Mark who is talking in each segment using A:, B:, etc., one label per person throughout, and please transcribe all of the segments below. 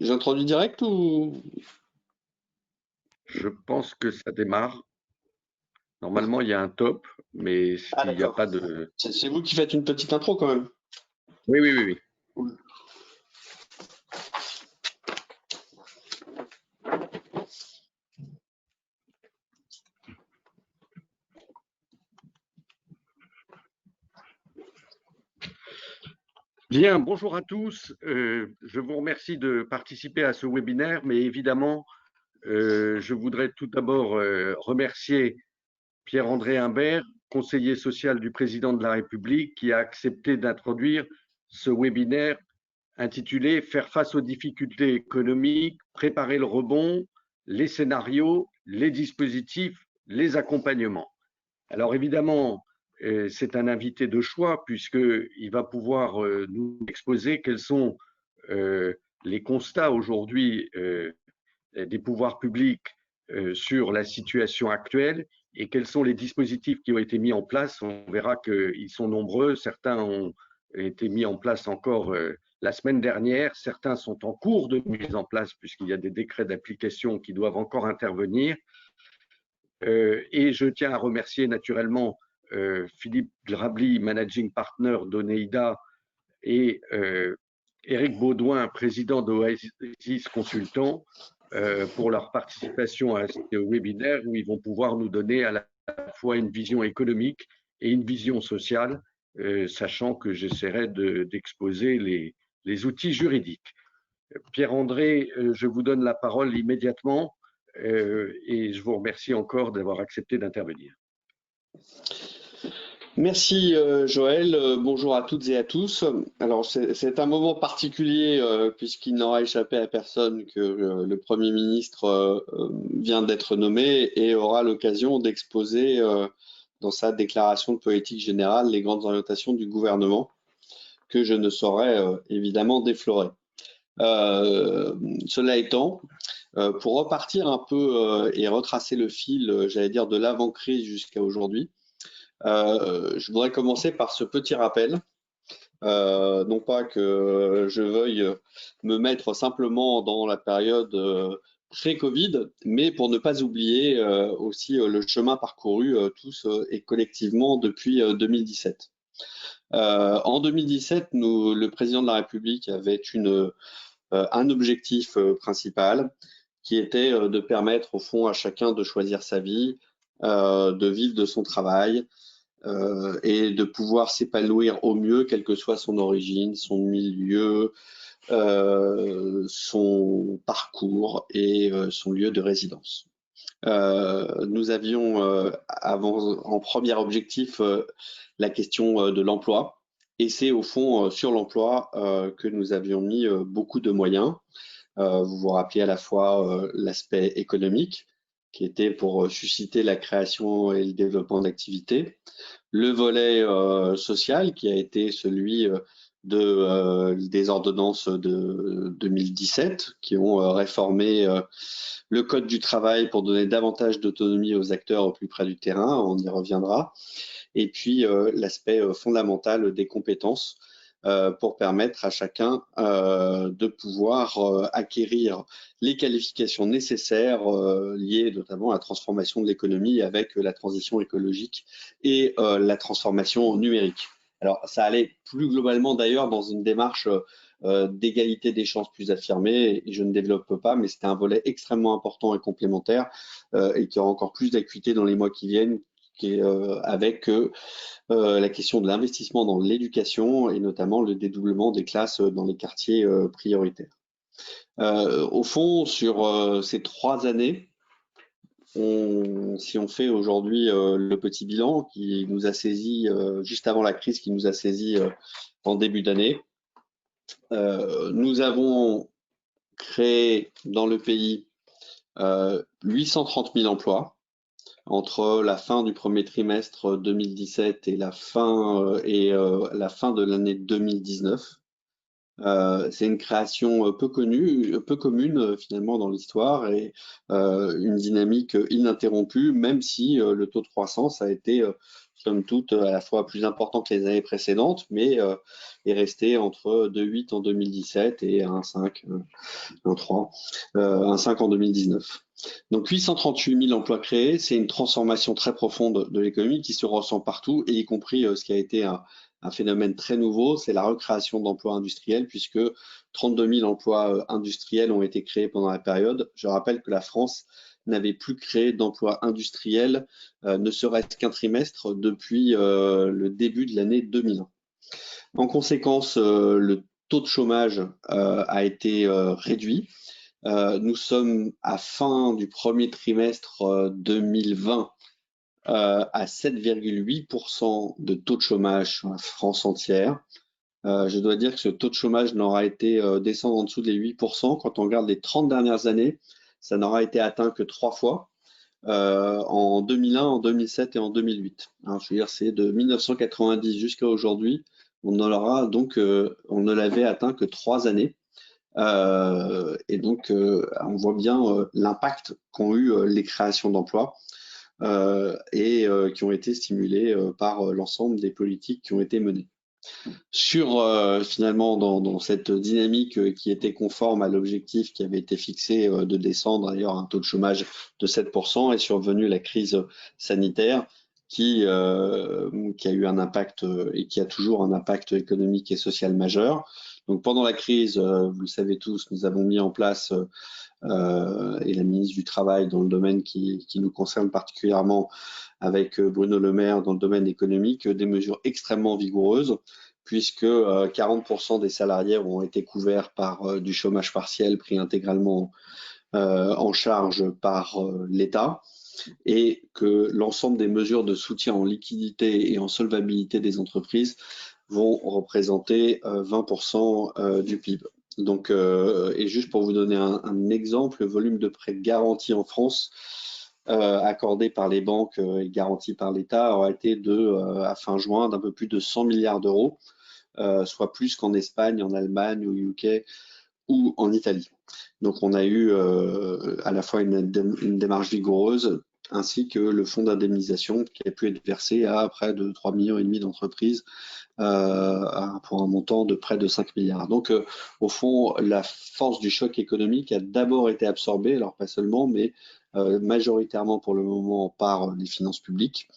A: J'introduis direct ou
B: Je pense que ça démarre. Normalement, il y a un top, mais
A: Ah
B: s'il n'y a
A: d'accord.
B: pas de...
A: C'est vous qui faites une petite intro quand même.
B: Oui, oui, oui, oui.
A: Cool.
B: Bien, bonjour à tous. Je vous remercie de participer à ce webinaire, mais évidemment, je voudrais tout d'abord remercier Pierre-André Humbert, conseiller social du président de la République, qui a accepté d'introduire ce webinaire intitulé Faire face aux difficultés économiques, préparer le rebond, les scénarios, les dispositifs, les accompagnements. Alors évidemment, c'est un invité de choix puisqu'il va pouvoir nous exposer quels sont euh, les constats aujourd'hui des pouvoirs publics sur la situation actuelle et quels sont les dispositifs qui ont été mis en place. On verra qu'ils sont nombreux. Certains ont été mis en place encore la semaine dernière. Certains sont en cours de mise en place puisqu'il y a des décrets d'application qui doivent encore intervenir. Et je tiens à remercier naturellement Philippe Grabli, managing partner d'Oneida, et Éric Baudouin, président d'Oasis Consultant, pour leur participation à ce webinaire où ils vont pouvoir nous donner à la fois une vision économique et une vision sociale, sachant que j'essaierai d'exposer les outils juridiques. Pierre-André, je vous donne la parole immédiatement et je vous remercie encore d'avoir accepté d'intervenir.
A: Merci Joël, bonjour à toutes et à tous. Alors c'est un moment particulier puisqu'il n'aura échappé à personne que le Premier ministre vient d'être nommé et aura l'occasion d'exposer dans sa déclaration de politique générale les grandes orientations du gouvernement que je ne saurais évidemment déflorer. Cela étant, pour repartir un peu et retracer le fil, j'allais dire de l'avant-crise jusqu'à aujourd'hui, je voudrais commencer par ce petit rappel. Non pas que je veuille me mettre simplement dans la période pré-Covid, mais pour ne pas oublier aussi le chemin parcouru tous et collectivement depuis 2017. En 2017, le président de la République avait un objectif principal qui était de permettre au fond à chacun de choisir sa vie, de vivre de son travail, et de pouvoir s'épanouir au mieux, quelle que soit son origine, son milieu, son parcours et son lieu de résidence. Nous avions en premier objectif la question de l'emploi. Et c'est au fond sur l'emploi que nous avions mis beaucoup de moyens. Vous vous rappelez à la fois l'aspect économique, qui était pour susciter la création et le développement d'activités, le volet social qui a été celui des ordonnances de 2017 qui ont réformé le code du travail pour donner davantage d'autonomie aux acteurs au plus près du terrain, on y reviendra, et puis l'aspect fondamental des compétences pour permettre à chacun de pouvoir acquérir les qualifications nécessaires liées notamment à la transformation de l'économie avec la transition écologique et la transformation numérique. Alors ça allait plus globalement d'ailleurs dans une démarche d'égalité des chances plus affirmée, et je ne développe pas, mais c'était un volet extrêmement important et complémentaire et qui aura encore plus d'acuité dans les mois qui viennent, qui est, avec la question de l'investissement dans l'éducation et notamment le dédoublement des classes dans les quartiers prioritaires. Au fond, sur ces 3 années, si on fait aujourd'hui le petit bilan qui nous a saisi juste avant la crise, qui nous a saisi en début d'année, nous avons créé dans le pays 830 000 emplois entre la fin du premier trimestre 2017 et la fin de l'année 2019. C'est une création peu connue, peu commune finalement dans l'histoire et une dynamique ininterrompue, même si le taux de croissance a été somme toute à la fois plus important que les années précédentes, mais est resté entre 2,8 en 2017 et 1,5, 1,3, 1,5 en 2019. Donc 838 000 emplois créés, c'est une transformation très profonde de l'économie qui se ressent partout, et y compris ce qui a été un phénomène très nouveau, c'est la recréation d'emplois industriels, puisque 32 000 emplois industriels ont été créés pendant la période. Je rappelle que la France n'avait plus créé d'emplois industriels, ne serait-ce qu'un trimestre, depuis le début de l'année 2001. En conséquence, le taux de chômage a été réduit. Nous sommes à fin du premier trimestre 2020 à 7,8% de taux de chômage sur la France entière. Je dois dire que ce taux de chômage n'aura été descendre en dessous des 8%. Quand on regarde les 30 dernières années, ça n'aura été atteint que 3 fois, en 2001, en 2007 et en 2008. Alors, je veux dire, c'est de 1990 jusqu'à aujourd'hui, on ne l'avait atteint que 3 années. Et donc, on voit bien l'impact qu'ont eu les créations d'emplois et qui ont été stimulées par l'ensemble des politiques qui ont été menées. Finalement, dans cette dynamique qui était conforme à l'objectif qui avait été fixé de descendre d'ailleurs un taux de chômage de 7%, est survenue la crise sanitaire qui a eu un impact et qui a toujours un impact économique et social majeur. Donc pendant la crise, vous le savez tous, nous avons mis en place, et la ministre du Travail dans le domaine qui nous concerne particulièrement, avec Bruno Le Maire dans le domaine économique, des mesures extrêmement vigoureuses, puisque 40% des salariés ont été couverts par du chômage partiel pris intégralement en charge par l'État, et que l'ensemble des mesures de soutien en liquidité et en solvabilité des entreprises vont représenter 20% du PIB. Donc, et juste pour vous donner un exemple, le volume de prêts garantis en France, accordés par les banques et garantis par l'État, aura été à fin juin d'un peu plus de 100 milliards d'euros, soit plus qu'en Espagne, en Allemagne, au UK ou en Italie. Donc on a eu à la fois une démarche vigoureuse, ainsi que le fonds d'indemnisation qui a pu être versé à près de 3,5 millions d'entreprises pour un montant de près de 5 milliards. Donc au fond, la force du choc économique a d'abord été absorbée, alors pas seulement, mais majoritairement pour le moment par les finances publiques,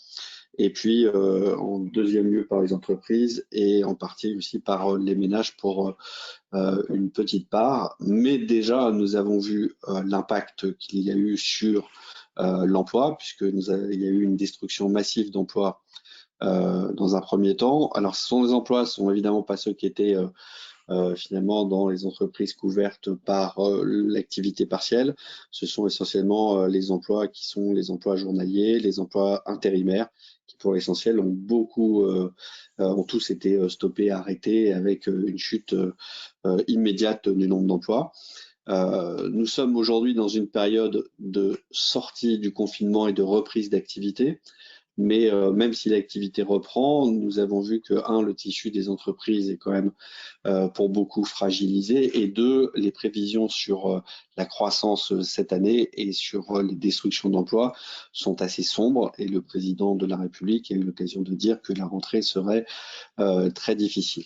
A: et puis en deuxième lieu par les entreprises, et en partie aussi par les ménages pour une petite part. Mais déjà, nous avons vu l'impact qu'il y a eu sur l'emploi, puisque il y a eu une destruction massive d'emplois dans un premier temps. Alors, les emplois sont évidemment pas ceux qui étaient finalement dans les entreprises couvertes par l'activité partielle. Ce sont essentiellement les emplois qui sont les emplois journaliers, les emplois intérimaires, qui pour l'essentiel ont tous été stoppés, arrêtés, avec une chute immédiate du nombre d'emplois. Nous sommes aujourd'hui dans une période de sortie du confinement et de reprise d'activité. Mais même si l'activité reprend, nous avons vu que, le tissu des entreprises est quand même pour beaucoup fragilisé, et deux, les prévisions sur la croissance cette année et sur les destructions d'emplois sont assez sombres, et le président de la République a eu l'occasion de dire que la rentrée serait très difficile.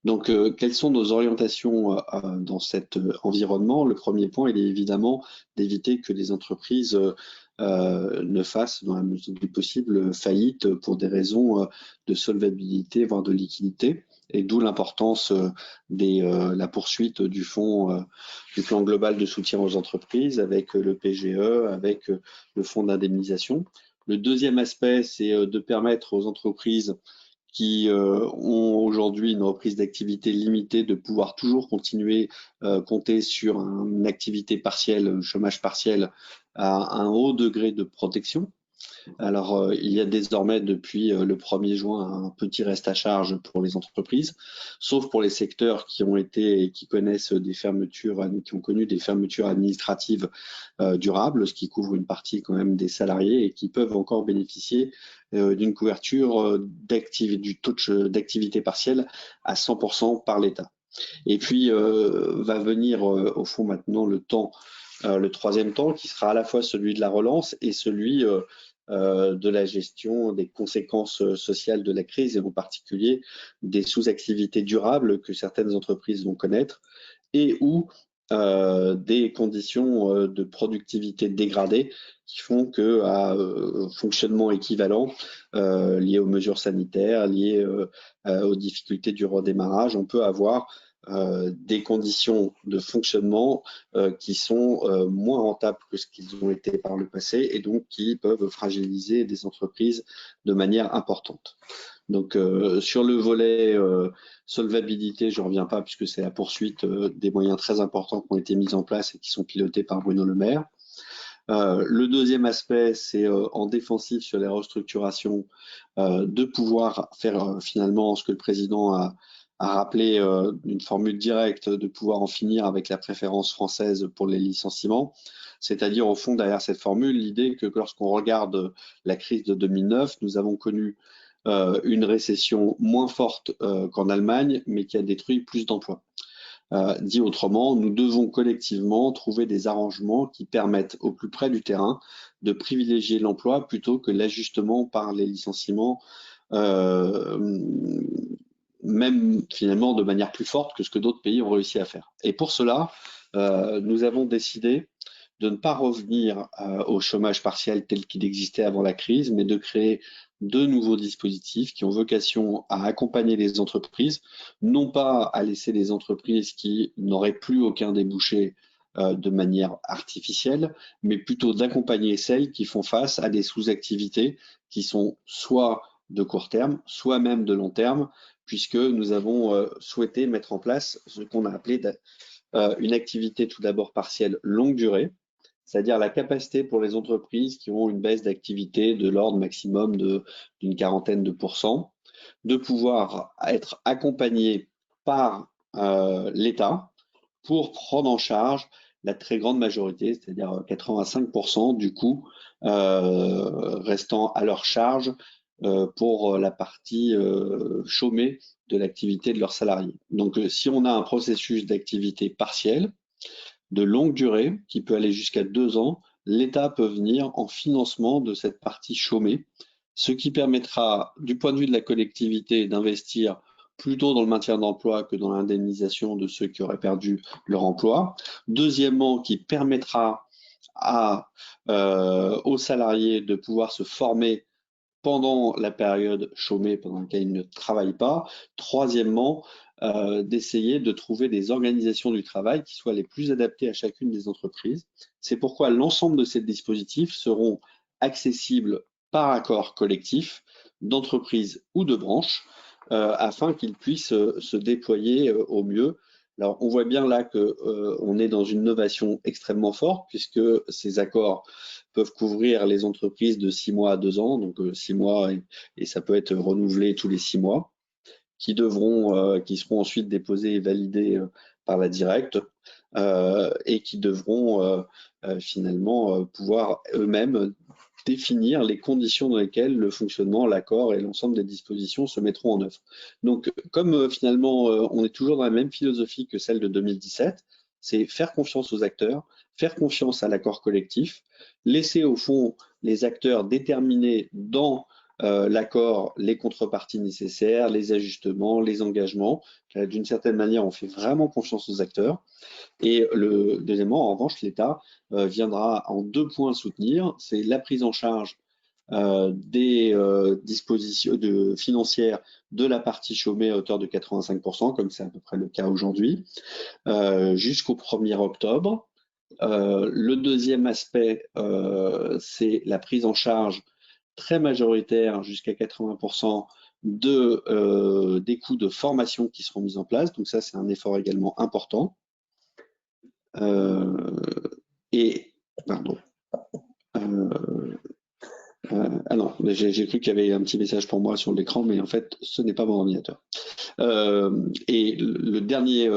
A: Donc, quelles sont nos orientations dans cet environnement? Le premier point, il est évidemment d'éviter que les entreprises ne fassent, dans la mesure du possible, faillite pour des raisons de solvabilité, voire de liquidité, et d'où l'importance la poursuite du plan global de soutien aux entreprises, avec le PGE, avec le fonds d'indemnisation. Le deuxième aspect, c'est de permettre aux entreprises qui ont aujourd'hui une reprise d'activité limitée de pouvoir toujours continuer compter sur une activité partielle, un chômage partiel, à un haut degré de protection. Alors, il y a désormais, depuis le 1er juin, un petit reste à charge pour les entreprises, sauf pour les secteurs qui connaissent des fermetures, qui ont connu des fermetures administratives durables, ce qui couvre une partie quand même des salariés, et qui peuvent encore bénéficier d'une couverture du taux d'activité partielle à 100% par l'État. Et puis va venir au fond maintenant le troisième temps, qui sera à la fois celui de la relance et celui de la gestion des conséquences sociales de la crise et en particulier des sous-activités durables que certaines entreprises vont connaître et ou des conditions de productivité dégradées qui font que à fonctionnement équivalent lié aux mesures sanitaires, liées aux difficultés du redémarrage, on peut avoir des conditions de fonctionnement qui sont moins rentables que ce qu'ils ont été par le passé et donc qui peuvent fragiliser des entreprises de manière importante. Donc sur le volet solvabilité, je ne reviens pas puisque c'est la poursuite des moyens très importants qui ont été mis en place et qui sont pilotés par Bruno Le Maire. Le deuxième aspect, c'est en défensif sur les restructurations, de pouvoir faire finalement ce que le président a rappelé une formule directe, de pouvoir en finir avec la préférence française pour les licenciements. C'est-à-dire au fond derrière cette formule, l'idée que lorsqu'on regarde la crise de 2009, nous avons connu une récession moins forte qu'en Allemagne, mais qui a détruit plus d'emplois. Dit autrement, nous devons collectivement trouver des arrangements qui permettent au plus près du terrain de privilégier l'emploi plutôt que l'ajustement par les licenciements, même finalement de manière plus forte que ce que d'autres pays ont réussi à faire. Et pour cela, nous avons décidé de ne pas revenir au chômage partiel tel qu'il existait avant la crise, mais de créer de nouveaux dispositifs qui ont vocation à accompagner les entreprises, non pas à laisser les entreprises qui n'auraient plus aucun débouché de manière artificielle, mais plutôt d'accompagner celles qui font face à des sous-activités qui sont soit de court terme, soit même de long terme, puisque nous avons souhaité mettre en place ce qu'on a appelé une activité tout d'abord partielle longue durée, c'est-à-dire la capacité pour les entreprises qui ont une baisse d'activité de l'ordre maximum d'une quarantaine de pourcents, de pouvoir être accompagnées par l'État pour prendre en charge la très grande majorité, c'est-à-dire 85% du coût restant à leur charge pour la partie chômée de l'activité de leurs salariés. Donc si on a un processus d'activité partielle, de longue durée, qui peut aller jusqu'à 2 ans, l'État peut venir en financement de cette partie chômée, ce qui permettra, du point de vue de la collectivité, d'investir plutôt dans le maintien d'emploi que dans l'indemnisation de ceux qui auraient perdu leur emploi. Deuxièmement, qui permettra aux salariés de pouvoir se former pendant la période chômée, pendant laquelle ils ne travaillent pas. Troisièmement, d'essayer de trouver des organisations du travail qui soient les plus adaptées à chacune des entreprises. C'est pourquoi l'ensemble de ces dispositifs seront accessibles par accord collectif d'entreprise ou de branche afin qu'ils puissent se déployer au mieux. Alors, on voit bien là qu'on est dans une innovation extrêmement forte puisque ces accords peuvent couvrir les entreprises de 6 mois à 2 ans, donc 6 mois et ça peut être renouvelé tous les 6 mois, qui seront ensuite déposés et validés par la directe et qui devront finalement pouvoir eux-mêmes définir les conditions dans lesquelles le fonctionnement, l'accord et l'ensemble des dispositions se mettront en œuvre. Donc, comme finalement on est toujours dans la même philosophie que celle de 2017, c'est faire confiance aux acteurs, faire confiance à l'accord collectif, laisser au fond les acteurs déterminer dans l'accord, les contreparties nécessaires, les ajustements, les engagements. D'une certaine manière, on fait vraiment confiance aux acteurs. Et deuxièmement, en revanche, l'État viendra en 2 points soutenir. C'est la prise en charge des dispositions financières de la partie chômée à hauteur de 85%, comme c'est à peu près le cas aujourd'hui, jusqu'au 1er octobre. Le deuxième aspect, c'est la prise en charge très majoritaire, jusqu'à 80%, des coûts de formation qui seront mis en place. Donc ça, c'est un effort également important. Pardon. Ah non, j'ai cru qu'il y avait un petit message pour moi sur l'écran, mais en fait, ce n'est pas mon ordinateur. Et le dernier,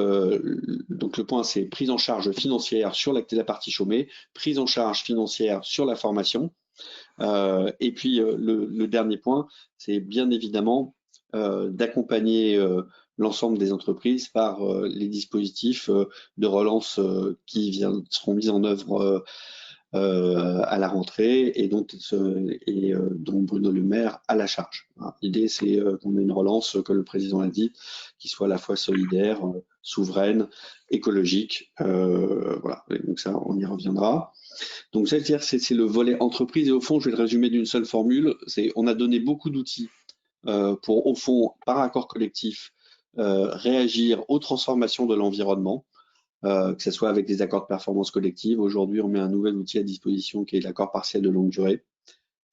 A: donc le point, c'est prise en charge financière sur la partie chômée, prise en charge financière sur la formation. Et puis le dernier point, c'est bien évidemment d'accompagner l'ensemble des entreprises par les dispositifs de relance qui seront mis en œuvre à la rentrée et dont Bruno Le Maire a la charge. L'idée, c'est qu'on ait une relance, comme le président l'a dit, qui soit à la fois solidaire, souveraine, écologique. Voilà. Et donc ça, on y reviendra. Donc c'est-à-dire, c'est le volet entreprise. Et au fond, je vais le résumer d'une seule formule. C'est on a donné beaucoup d'outils pour, au fond, par accord collectif, réagir aux transformations de l'environnement, que ce soit avec des accords de performance collective. Aujourd'hui, on met un nouvel outil à disposition qui est l'accord partiel de longue durée.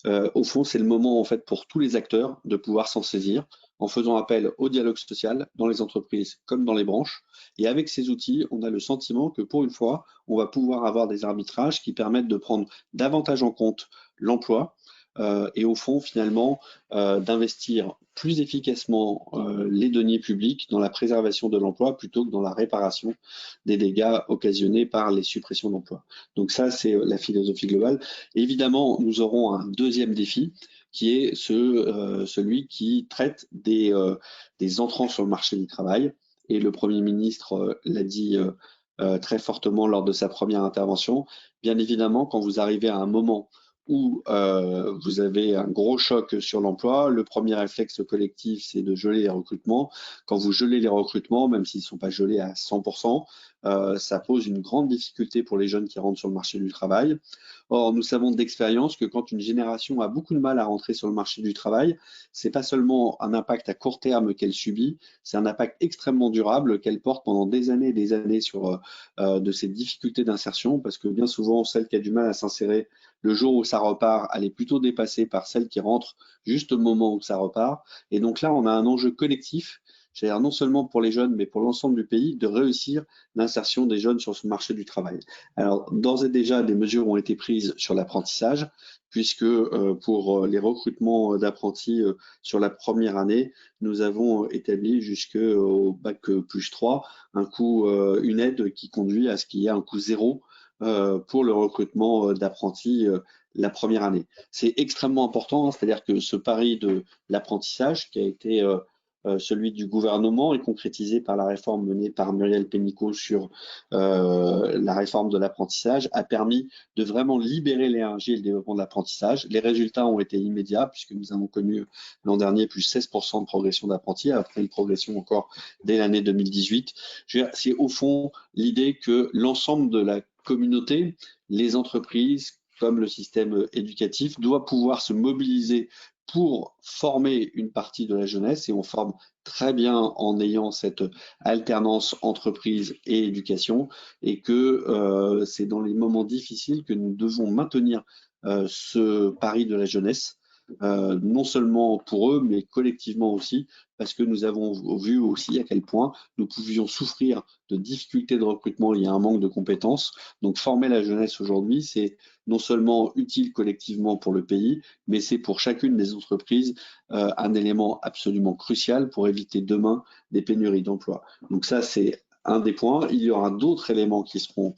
A: Au fond, c'est le moment en fait pour tous les acteurs de pouvoir s'en saisir en faisant appel au dialogue social dans les entreprises comme dans les branches. Et avec ces outils, on a le sentiment que pour une fois, on va pouvoir avoir des arbitrages qui permettent de prendre davantage en compte l'emploi et au fond, finalement, d'investir plus efficacement les deniers publics dans la préservation de l'emploi plutôt que dans la réparation des dégâts occasionnés par les suppressions d'emplois. Donc ça, c'est la philosophie globale. Évidemment, nous aurons un deuxième défi qui est celui qui traite des entrants sur le marché du travail. Et le Premier ministre l'a dit très fortement lors de sa première intervention. Bien évidemment, quand vous arrivez à un moment où vous avez un gros choc sur l'emploi, le premier réflexe collectif, c'est de geler les recrutements. Quand vous gelez les recrutements, même s'ils ne sont pas gelés à 100%, ça pose une grande difficulté pour les jeunes qui rentrent sur le marché du travail. Or, nous savons d'expérience que quand une génération a beaucoup de mal à rentrer sur le marché du travail, c'est pas seulement un impact à court terme qu'elle subit, c'est un impact extrêmement durable qu'elle porte pendant des années et des années sur de ces difficultés d'insertion, parce que bien souvent, celle qui a du mal à s'insérer le jour où ça repart, elle est plutôt dépassée par celle qui rentre juste au moment où ça repart. Et donc là, on a un enjeu collectif, c'est-à-dire non seulement pour les jeunes, mais pour l'ensemble du pays, de réussir l'insertion des jeunes sur ce marché du travail. Alors, d'ores et déjà, des mesures ont été prises sur l'apprentissage, puisque pour les recrutements d'apprentis sur la première année, nous avons établi jusqu'au bac plus 3 une aide qui conduit à ce qu'il y ait un coût zéro pour le recrutement d'apprentis la première année. C'est extrêmement important, hein, c'est-à-dire que ce pari de l'apprentissage qui a été celui du gouvernement est concrétisé par la réforme menée par Muriel Pénicaud sur la réforme de l'apprentissage, a permis de vraiment libérer l'énergie et le développement de l'apprentissage. Les résultats ont été immédiats puisque nous avons connu l'an dernier plus 16% de progression d'apprentis, après une progression encore dès l'année 2018. C'est au fond l'idée que l'ensemble de la communauté, les entreprises, comme le système éducatif, doit pouvoir se mobiliser pour former une partie de la jeunesse et on forme très bien en ayant cette alternance entreprise et éducation et que c'est dans les moments difficiles que nous devons maintenir ce pari de la jeunesse, non seulement pour eux, mais collectivement aussi, parce que nous avons vu aussi à quel point nous pouvions souffrir de difficultés de recrutement liées à un manque de compétences. Donc former la jeunesse aujourd'hui, c'est non seulement utile collectivement pour le pays, mais c'est pour chacune des entreprises un élément absolument crucial pour éviter demain des pénuries d'emplois. Donc ça, c'est un des points. Il y aura d'autres éléments qui seront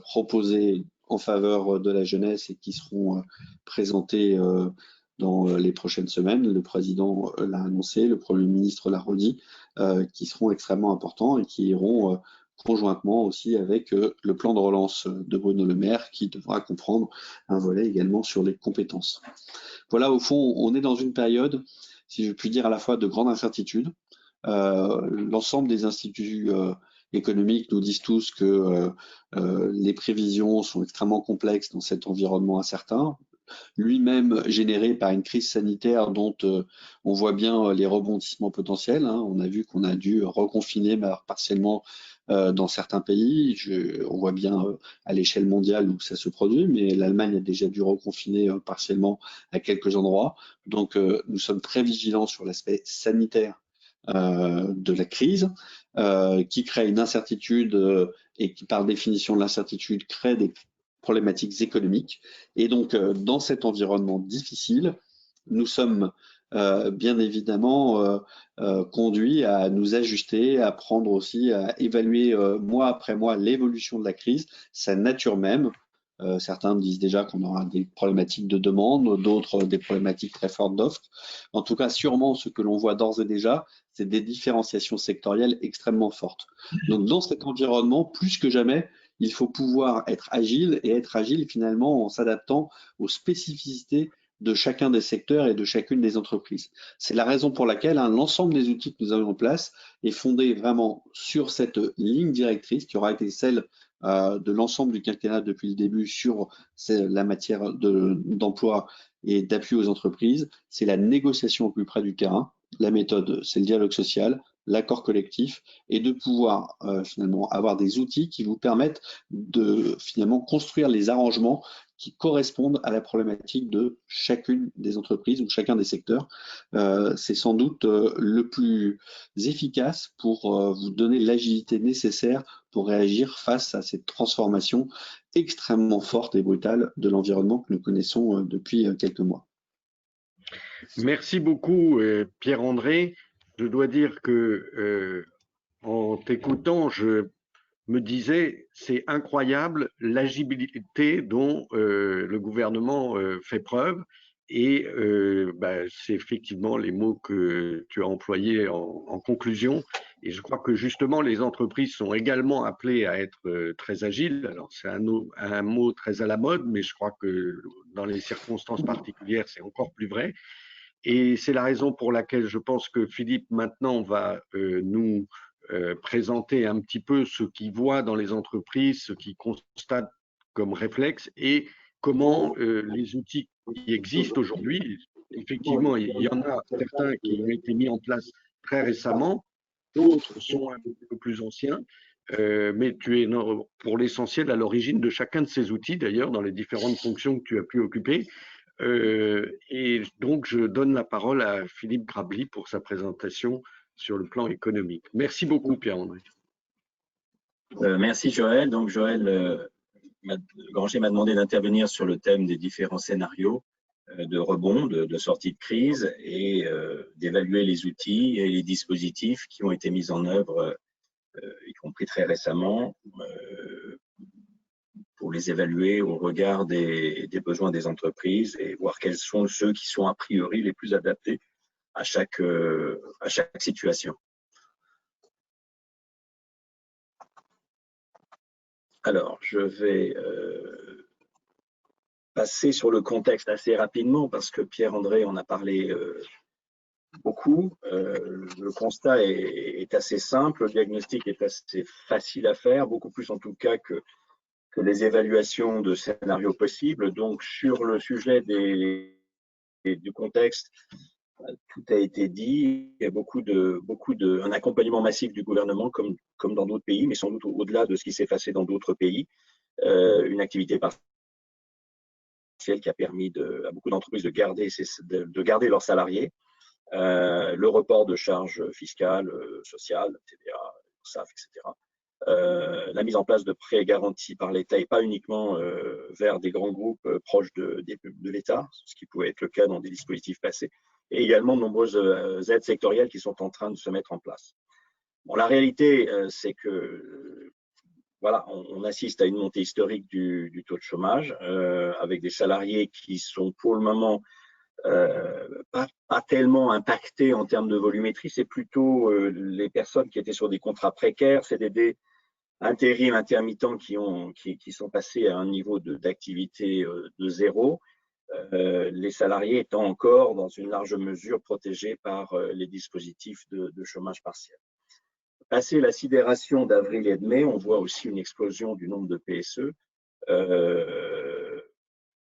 A: proposés en faveur de la jeunesse et qui seront présentés dans les prochaines semaines. Le président l'a annoncé, le Premier ministre l'a redit, qui seront extrêmement importants et qui iront conjointement aussi avec le plan de relance de Bruno Le Maire qui devra comprendre un volet également sur les compétences. Voilà, au fond, on est dans une période, si je puis dire, à la fois de grande incertitude. L'ensemble des instituts économiques nous disent tous que les prévisions sont extrêmement complexes dans cet environnement incertain, lui-même généré par une crise sanitaire dont on voit bien les rebondissements potentiels. Hein. On a vu qu'on a dû reconfiner partiellement dans certains pays. On voit bien à l'échelle mondiale où ça se produit, mais l'Allemagne a déjà dû reconfiner partiellement à quelques endroits. Donc nous sommes très vigilants sur l'aspect sanitaire de la crise, qui crée une incertitude et qui, par définition de l'incertitude, crée des problématiques économiques. Et donc, dans cet environnement difficile, nous sommes bien évidemment conduits à nous ajuster, à prendre aussi, à évaluer mois après mois l'évolution de la crise, sa nature même. Certains disent déjà qu'on aura des problématiques de demande, d'autres des problématiques très fortes d'offres. En tout cas, sûrement, ce que l'on voit d'ores et déjà, c'est des différenciations sectorielles extrêmement fortes. Donc, dans cet environnement, plus que jamais, il faut pouvoir être agile et être agile finalement en s'adaptant aux spécificités de chacun des secteurs et de chacune des entreprises. C'est la raison pour laquelle l'ensemble des outils que nous avons en place est fondé vraiment sur cette ligne directrice qui aura été celle de l'ensemble du quinquennat depuis le début sur la matière d'emploi et d'appui aux entreprises. C'est la négociation au plus près du terrain. La méthode, c'est le dialogue social, l'accord collectif et de pouvoir finalement avoir des outils qui vous permettent de finalement construire les arrangements qui correspondent à la problématique de chacune des entreprises ou chacun des secteurs. C'est sans doute le plus efficace pour vous donner l'agilité nécessaire pour réagir face à cette transformation extrêmement forte et brutale de l'environnement que nous connaissons depuis quelques mois.
B: Merci beaucoup, Pierre-André. Je dois dire que en t'écoutant, je me disais, c'est incroyable l'agilité dont le gouvernement fait preuve. Et c'est effectivement les mots que tu as employés en conclusion. Et je crois que justement, les entreprises sont également appelées à être très agiles. Alors, c'est un mot très à la mode, mais je crois que dans les circonstances particulières, c'est encore plus vrai. Et c'est la raison pour laquelle je pense que Philippe maintenant va nous présenter un petit peu ce qu'il voit dans les entreprises, ce qu'il constate comme réflexe et comment les outils qui existent aujourd'hui, effectivement, il y en a certains qui ont été mis en place très récemment, d'autres sont un peu plus anciens, mais tu es pour l'essentiel à l'origine de chacun de ces outils, d'ailleurs, dans les différentes fonctions que tu as pu occuper. Et donc, je donne la parole à Philippe Grabli pour sa présentation sur le plan économique. Merci beaucoup, Pierre-André.
C: Merci, Joël. Donc, Joël Granger m'a demandé d'intervenir sur le thème des différents scénarios de rebond, de sortie de crise et d'évaluer les outils et les dispositifs qui ont été mis en œuvre, y compris très récemment, pour les évaluer au regard des besoins des entreprises et voir quels sont ceux qui sont a priori les plus adaptés à chaque situation. Alors, je vais passer sur le contexte assez rapidement parce que Pierre-André en a parlé beaucoup. Le constat est assez simple, le diagnostic est assez facile à faire, beaucoup plus en tout cas que les évaluations de scénarios possibles. Donc, sur le sujet du contexte, tout a été dit. Il y a un accompagnement massif du gouvernement, comme dans d'autres pays, mais sans doute au-delà de ce qui s'est passé dans d'autres pays. Une activité partielle qui a permis à beaucoup d'entreprises de garder leurs salariés. Le report de charges fiscales, sociales, TVA, URSSAF, etc. La mise en place de prêts garantis par l'État et pas uniquement vers des grands groupes proches de l'État, ce qui pouvait être le cas dans des dispositifs passés, et également de nombreuses aides sectorielles qui sont en train de se mettre en place. Bon, la réalité, c'est que voilà, on assiste à une montée historique du taux de chômage, avec des salariés qui sont pour le moment pas tellement impactés en termes de volumétrie, c'est plutôt les personnes qui étaient sur des contrats précaires, CDD, intérim, intermittents qui sont passés à un niveau d'activité de zéro, les salariés étant encore dans une large mesure protégés par les dispositifs de chômage partiel. Passé la sidération d'avril et de mai, on voit aussi une explosion du nombre de PSE.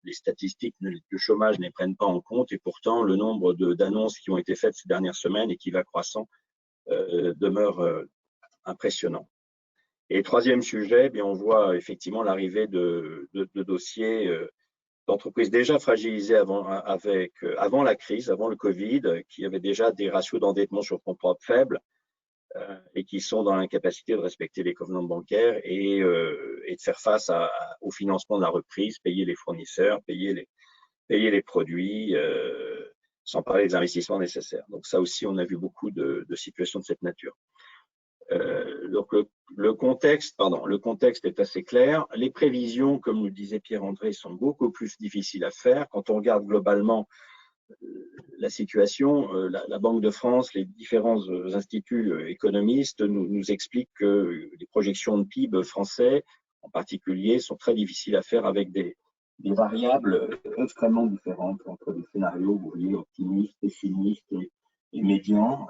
C: Les statistiques de chômage ne les prennent pas en compte et pourtant le nombre d'annonces qui ont été faites ces dernières semaines et qui va croissant demeure impressionnant. Et troisième sujet, bien, on voit effectivement l'arrivée de dossiers d'entreprises déjà fragilisées avant la crise, avant le Covid, qui avaient déjà des ratios d'endettement sur fonds propres faibles et qui sont dans l'incapacité de respecter les covenants bancaires et de faire face au financement de la reprise, payer les fournisseurs, payer les produits, sans parler des investissements nécessaires. Donc ça aussi, on a vu beaucoup de situations de cette nature. Donc le contexte est assez clair. Les prévisions, comme nous disait Pierre-André, sont beaucoup plus difficiles à faire. Quand on regarde globalement la situation, la Banque de France, les différents instituts économistes nous expliquent que les projections de PIB français en particulier, sont très difficiles à faire avec des variables extrêmement différentes entre les scénarios, vous voyez, optimistes, pessimistes et médians.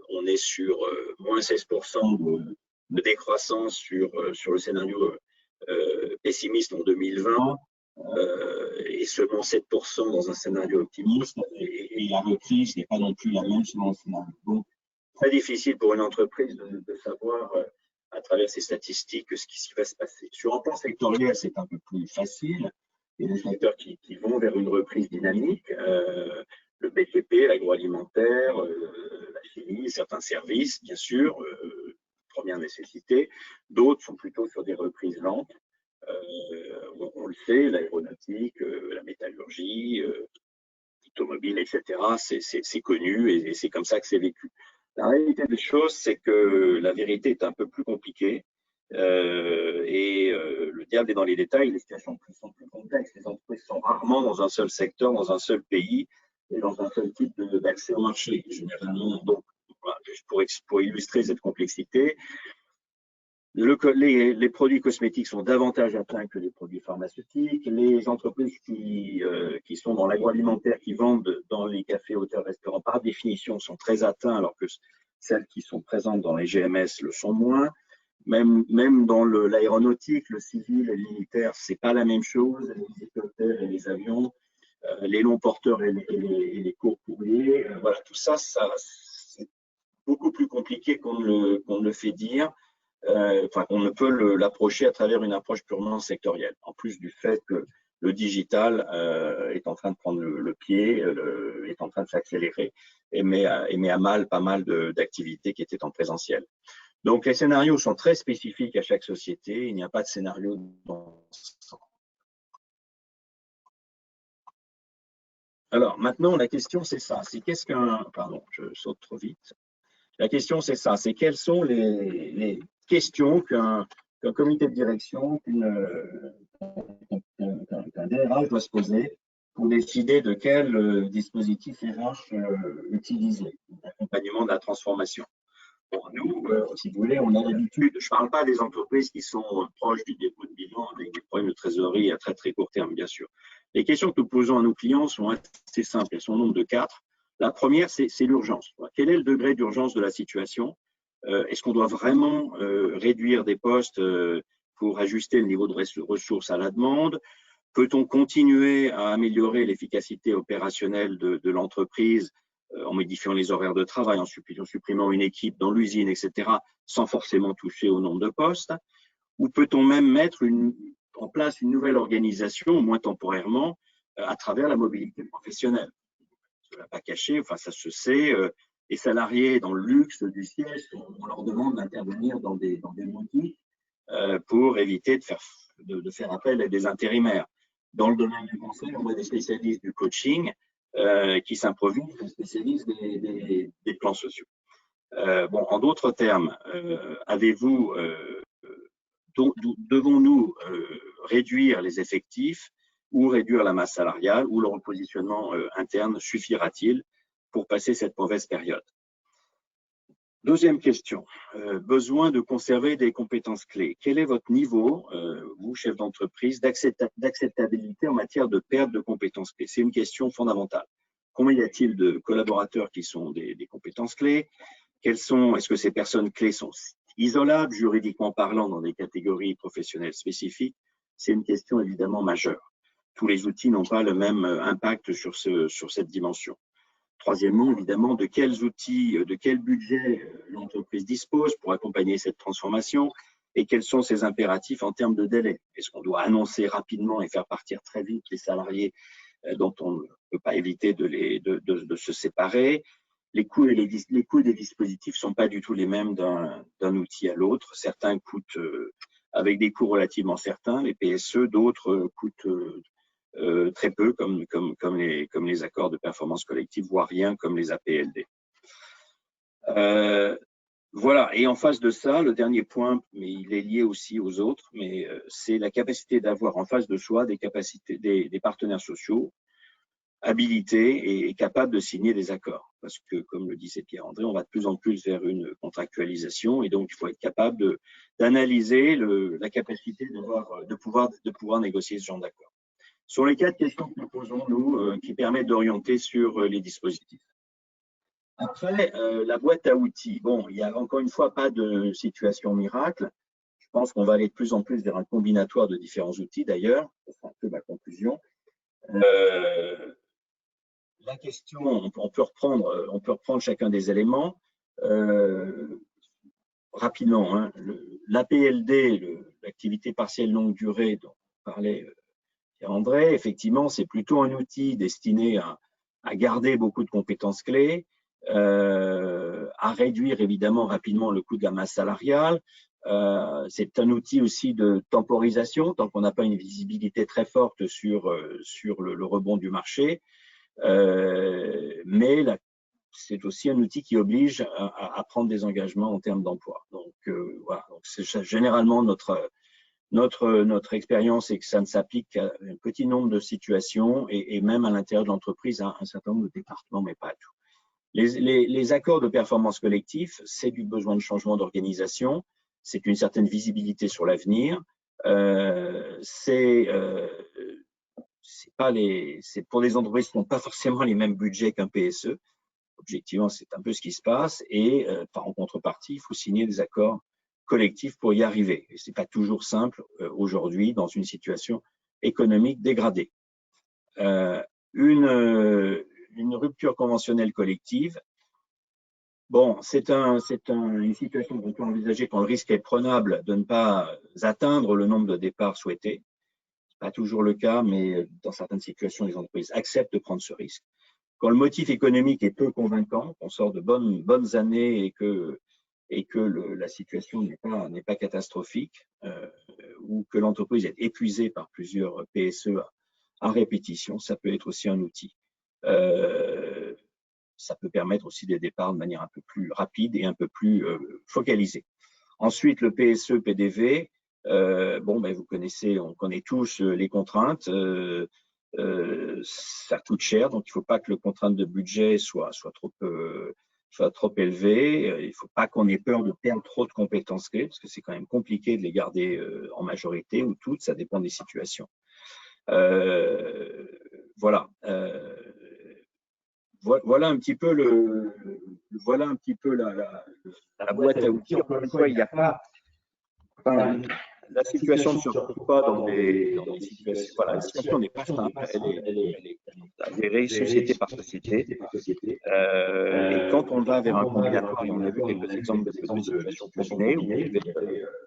C: On est sur moins 16% de décroissance sur le scénario pessimiste en 2020 et seulement 7% dans un scénario optimiste. Et la reprise n'est pas non plus la même selon le scénario. Donc, très difficile pour une entreprise de savoir à travers ces statistiques ce qui va se passer. Sur un plan sectoriel, c'est un peu plus facile. Il y a des secteurs qui vont vers une reprise dynamique. Le BTP, l'agroalimentaire, la chimie, certains services, bien sûr, première nécessité. D'autres sont plutôt sur des reprises lentes. On le sait, l'aéronautique, la métallurgie, l'automobile, etc. C'est connu et c'est comme ça que c'est vécu. La réalité des choses, c'est que la vérité est un peu plus compliquée le diable est dans les détails. Les situations sont plus complexes. Les entreprises sont rarement dans un seul secteur, dans un seul pays et dans un seul type d'accès au marché, généralement. Donc, voilà, pour illustrer cette complexité, les produits cosmétiques sont davantage atteints que les produits pharmaceutiques. Les entreprises qui sont dans l'agroalimentaire, qui vendent dans les cafés, hôtels, restaurants, par définition, sont très atteints, alors que celles qui sont présentes dans les GMS le sont moins. Même dans l'aéronautique, le civil et le militaire, c'est pas la même chose. Les hélicoptères et les avions, les longs porteurs et les courts courriers, voilà, tout ça, c'est beaucoup plus compliqué qu'on ne le fait dire. Enfin, qu'on ne peut l'approcher à travers une approche purement sectorielle. En plus du fait que le digital est en train de prendre le pied, est en train de s'accélérer et met à mal pas mal d'activités qui étaient en présentiel. Donc, les scénarios sont très spécifiques à chaque société. Il n'y a pas de scénario dans ce sens. Alors, maintenant, la question, c'est ça. C'est qu'est-ce qu'un… Pardon, je saute trop vite. La question, c'est ça. C'est quelles sont les questions qu'un comité de direction, qu'un DRH doit se poser pour décider de quel dispositif RH utiliser, l'accompagnement de la transformation. Pour nous, si vous voulez, on a l'habitude, je ne parle pas des entreprises qui sont proches du dépôt de bilan avec des problèmes de trésorerie à très très court terme, bien sûr. Les questions que nous posons à nos clients sont assez simples, elles sont au nombre de 4. La première, c'est l'urgence. Quel est le degré d'urgence de la situation? Est-ce qu'on doit vraiment réduire des postes pour ajuster le niveau de ressources à la demande? Peut-on continuer à améliorer l'efficacité opérationnelle de l'entreprise en modifiant les horaires de travail, en supprimant une équipe dans l'usine, etc., sans forcément toucher au nombre de postes? Ou peut-on même mettre en place une nouvelle organisation, au moins temporairement, à travers la mobilité professionnelle? Je ne l'ai pas caché, enfin ça se sait, les salariés dans le luxe du siège, on leur demande d'intervenir dans des boutiques pour éviter de faire appel à des intérimaires. Dans le domaine du conseil, on voit des spécialistes du coaching qui s'improvisent, des spécialistes des plans sociaux. Bon, en d'autres termes, devons-nous réduire les effectifs ou réduire la masse salariale, ou le repositionnement interne suffira-t-il pour passer cette mauvaise période? Deuxième question, besoin de conserver des compétences clés. Quel est votre niveau, vous, chef d'entreprise, d'acceptabilité en matière de perte de compétences clés? C'est une question fondamentale. Combien y a-t-il de collaborateurs qui sont des compétences clés? Est-ce que ces personnes clés sont isolables, juridiquement parlant, dans des catégories professionnelles spécifiques? C'est une question évidemment majeure. Tous les outils n'ont pas le même impact sur cette dimension. Troisièmement, évidemment, de quels outils, de quel budget l'entreprise dispose pour accompagner cette transformation et quels sont ses impératifs en termes de délai? Est-ce qu'on doit annoncer rapidement et faire partir très vite les salariés dont on ne peut pas éviter de se séparer? Les coûts des dispositifs ne sont pas du tout les mêmes d'un outil à l'autre. Certains coûtent avec des coûts relativement certains, les PSE, d'autres coûtent très peu, comme les accords de performance collective, voire rien, comme les APLD. Voilà, et en face de ça, le dernier point, mais il est lié aussi aux autres, mais c'est la capacité d'avoir en face de soi des partenaires sociaux habilité et capable de signer des accords. Parce que, comme le disait Pierre-André, on va de plus en plus vers une contractualisation et donc il faut être capable d'analyser la capacité de pouvoir négocier ce genre d'accord. Sur les 4 questions que nous posons, nous, qui permettent d'orienter sur les dispositifs. Après, la boîte à outils. Bon, il n'y a encore une fois pas de situation miracle. Je pense qu'on va aller de plus en plus vers un combinatoire de différents outils, d'ailleurs. C'est un peu ma conclusion. La question, on peut reprendre chacun des éléments rapidement. Hein. L'APLD, l'activité partielle longue durée dont parlait Pierre-André, effectivement, c'est plutôt un outil destiné à garder beaucoup de compétences clés, à réduire évidemment rapidement le coût de la masse salariale. C'est un outil aussi de temporisation, tant qu'on n'a pas une visibilité très forte sur le rebond du marché. Mais c'est aussi un outil qui oblige à prendre des engagements en termes d'emploi. Donc voilà, donc c'est généralement notre expérience est que ça ne s'applique qu'à un petit nombre de situations et même à l'intérieur de l'entreprise à un certain nombre de départements, mais pas à tout. Les accords de performance collective, c'est du besoin de changement d'organisation, c'est une certaine visibilité sur l'avenir, c'est pour des entreprises qui n'ont pas forcément les mêmes budgets qu'un PSE. Objectivement, c'est un peu ce qui se passe et en contrepartie, il faut signer des accords collectifs pour y arriver. Et ce n'est pas toujours simple aujourd'hui dans une situation économique dégradée. Une rupture conventionnelle collective, bon, c'est une situation qu'on peut envisager quand le risque est prenable de ne pas atteindre le nombre de départs souhaités. Ce n'est pas toujours le cas, mais dans certaines situations, les entreprises acceptent de prendre ce risque. Quand le motif économique est peu convaincant, qu'on sort de bonnes années et que la situation n'est pas catastrophique, ou que l'entreprise est épuisée par plusieurs PSE à répétition, ça peut être aussi un outil. Ça peut permettre aussi des départs de manière un peu plus rapide et un peu plus focalisée. Ensuite, le PSE-PDV, vous connaissez, on connaît tous les contraintes. Ça coûte cher, donc il ne faut pas que le contrainte de budget soit trop élevé. Il ne faut pas qu'on ait peur de perdre trop de compétences clés, parce que c'est quand même compliqué de les garder en majorité ou toutes, ça dépend des situations. Voilà. Voilà un petit peu la boîte à outils. Encore une fois, il n'y a pas. La situation ne se retrouve pas dans des situations. Voilà, la situation n'est pas simple. Elle est avérée société par société. Et quand on va vers un combinatoire, et on a vu quelques exemples de situations combinées, où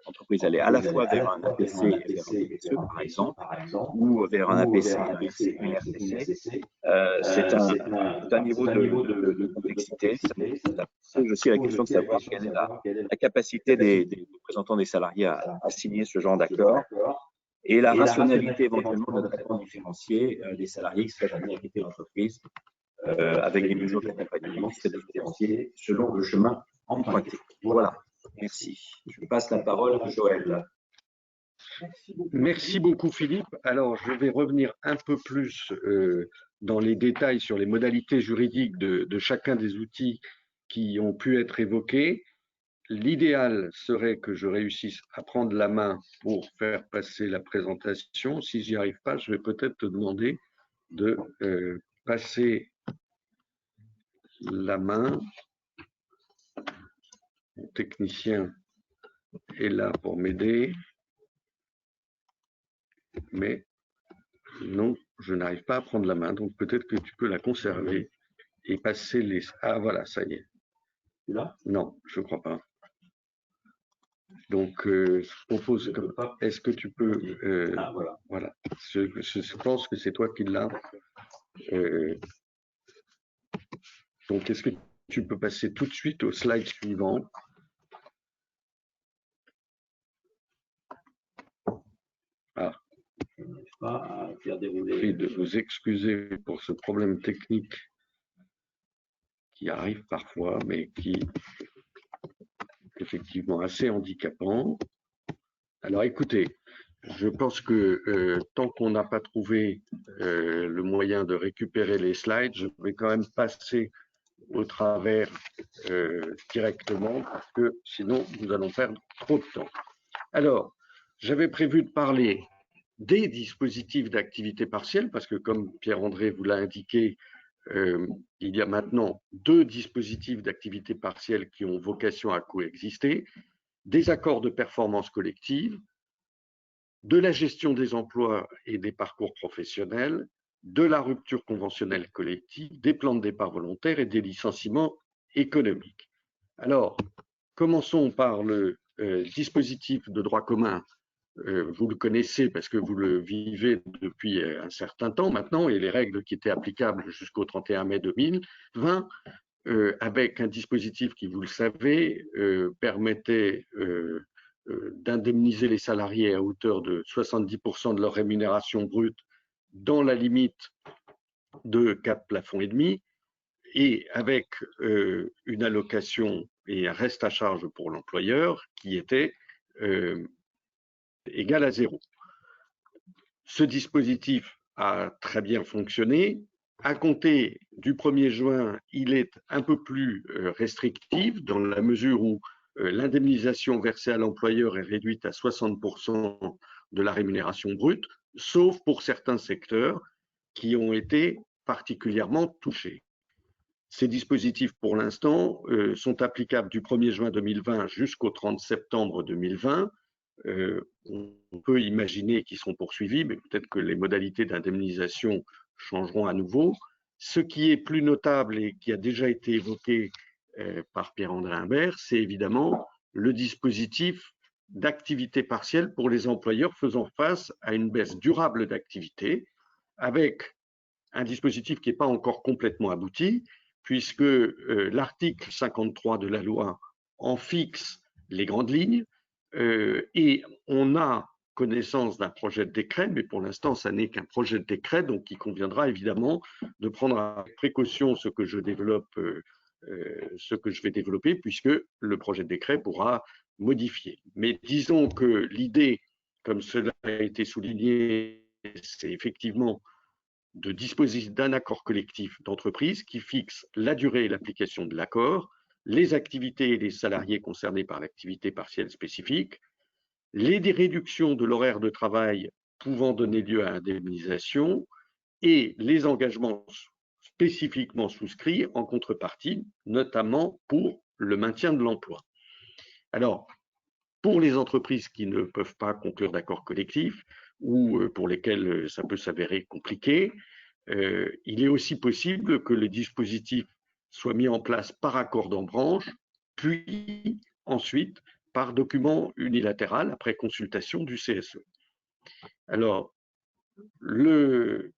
C: l'entreprise allait à la fois vers un APC et vers un PSE, par exemple, ou vers un APC et un RCC, c'est un niveau de complexité. Ça pose aussi la question de savoir quelle est la capacité des représentants des salariés à signer ce genre d'accord et la rationalité éventuellement de traitement différencié des salariés qui seraient amenés à quitter l'entreprise avec des mesures d'accompagnement qui seraient différenciées selon le chemin emprunté. Voilà, merci. Je passe la parole à Joël.
B: Merci beaucoup Philippe. Alors je vais revenir un peu plus dans les détails sur les modalités juridiques de chacun des outils qui ont pu être évoqués. L'idéal serait que je réussisse à prendre la main pour faire passer la présentation. Si j'y arrive pas, je vais peut-être te demander de passer la main. Mon technicien est là pour m'aider. Mais non, je n'arrive pas à prendre la main, donc peut-être que tu peux la conserver et passer les… Ah voilà, ça y est.
C: Là ?
B: Non, je ne crois pas. Donc, je propose que… Est-ce que tu peux… voilà. Je pense que c'est toi qui l'as. Donc, est-ce que tu peux passer tout de suite au slide suivant ? Ah.
C: Je n'arrive pas à faire dérouler.
B: Prie de vous excuser pour ce problème technique qui arrive parfois, mais qui est effectivement assez handicapant. Alors écoutez, Je pense que tant qu'on n'a pas trouvé le moyen de récupérer les slides, je vais quand même passer au travers directement parce que sinon nous allons perdre trop de temps. Alors, j'avais prévu de parler des dispositifs d'activité partielle parce que comme Pierre-André vous l'a indiqué, il y a maintenant 2 dispositifs d'activité partielle qui ont vocation à coexister, des accords de performance collective, de la gestion des emplois et des parcours professionnels, de la rupture conventionnelle collective, des plans de départ volontaire et des licenciements économiques. Alors, commençons par le dispositif de droit commun. Vous le connaissez parce que vous le vivez depuis un certain temps maintenant, et les règles qui étaient applicables jusqu'au 31 mai 2020, avec un dispositif qui, vous le savez, permettait d'indemniser les salariés à hauteur de 70% de leur rémunération brute dans la limite de 4 plafonds et demi, et avec une allocation et un reste à charge pour l'employeur qui était égal à 0. Ce dispositif a très bien fonctionné. À compter du 1er juin, il est un peu plus restrictif dans la mesure où l'indemnisation versée à l'employeur est réduite à 60% de la rémunération brute, sauf pour certains secteurs qui ont été particulièrement touchés. Ces dispositifs, pour l'instant, sont applicables du 1er juin 2020 jusqu'au 30 septembre 2020. On peut imaginer qu'ils seront poursuivis, mais peut-être que les modalités d'indemnisation changeront à nouveau. Ce qui est plus notable et qui a déjà été évoqué par Pierre-André Humbert, c'est évidemment le dispositif d'activité partielle pour les employeurs faisant face à une baisse durable d'activité, avec un dispositif qui n'est pas encore complètement abouti, puisque l'article 53 de la loi en fixe les grandes lignes, et on a connaissance d'un projet de décret, mais pour l'instant, ça n'est qu'un projet de décret, donc il conviendra évidemment de prendre avec précaution ce que je vais développer, puisque le projet de décret pourra modifier. Mais disons que l'idée, comme cela a été souligné, c'est effectivement de disposer d'un accord collectif d'entreprise qui fixe la durée et l'application de l'accord, les activités et les salariés concernés par l'activité partielle spécifique, les réductions de l'horaire de travail pouvant donner lieu à indemnisation et les engagements spécifiquement souscrits en contrepartie, notamment pour le maintien de l'emploi. Alors, pour les entreprises qui ne peuvent pas conclure d'accord collectif ou pour lesquelles ça peut s'avérer compliqué, il est aussi possible que le dispositif soit mis en place par accord en branche, puis ensuite par document unilatéral après consultation du CSE. Alors, le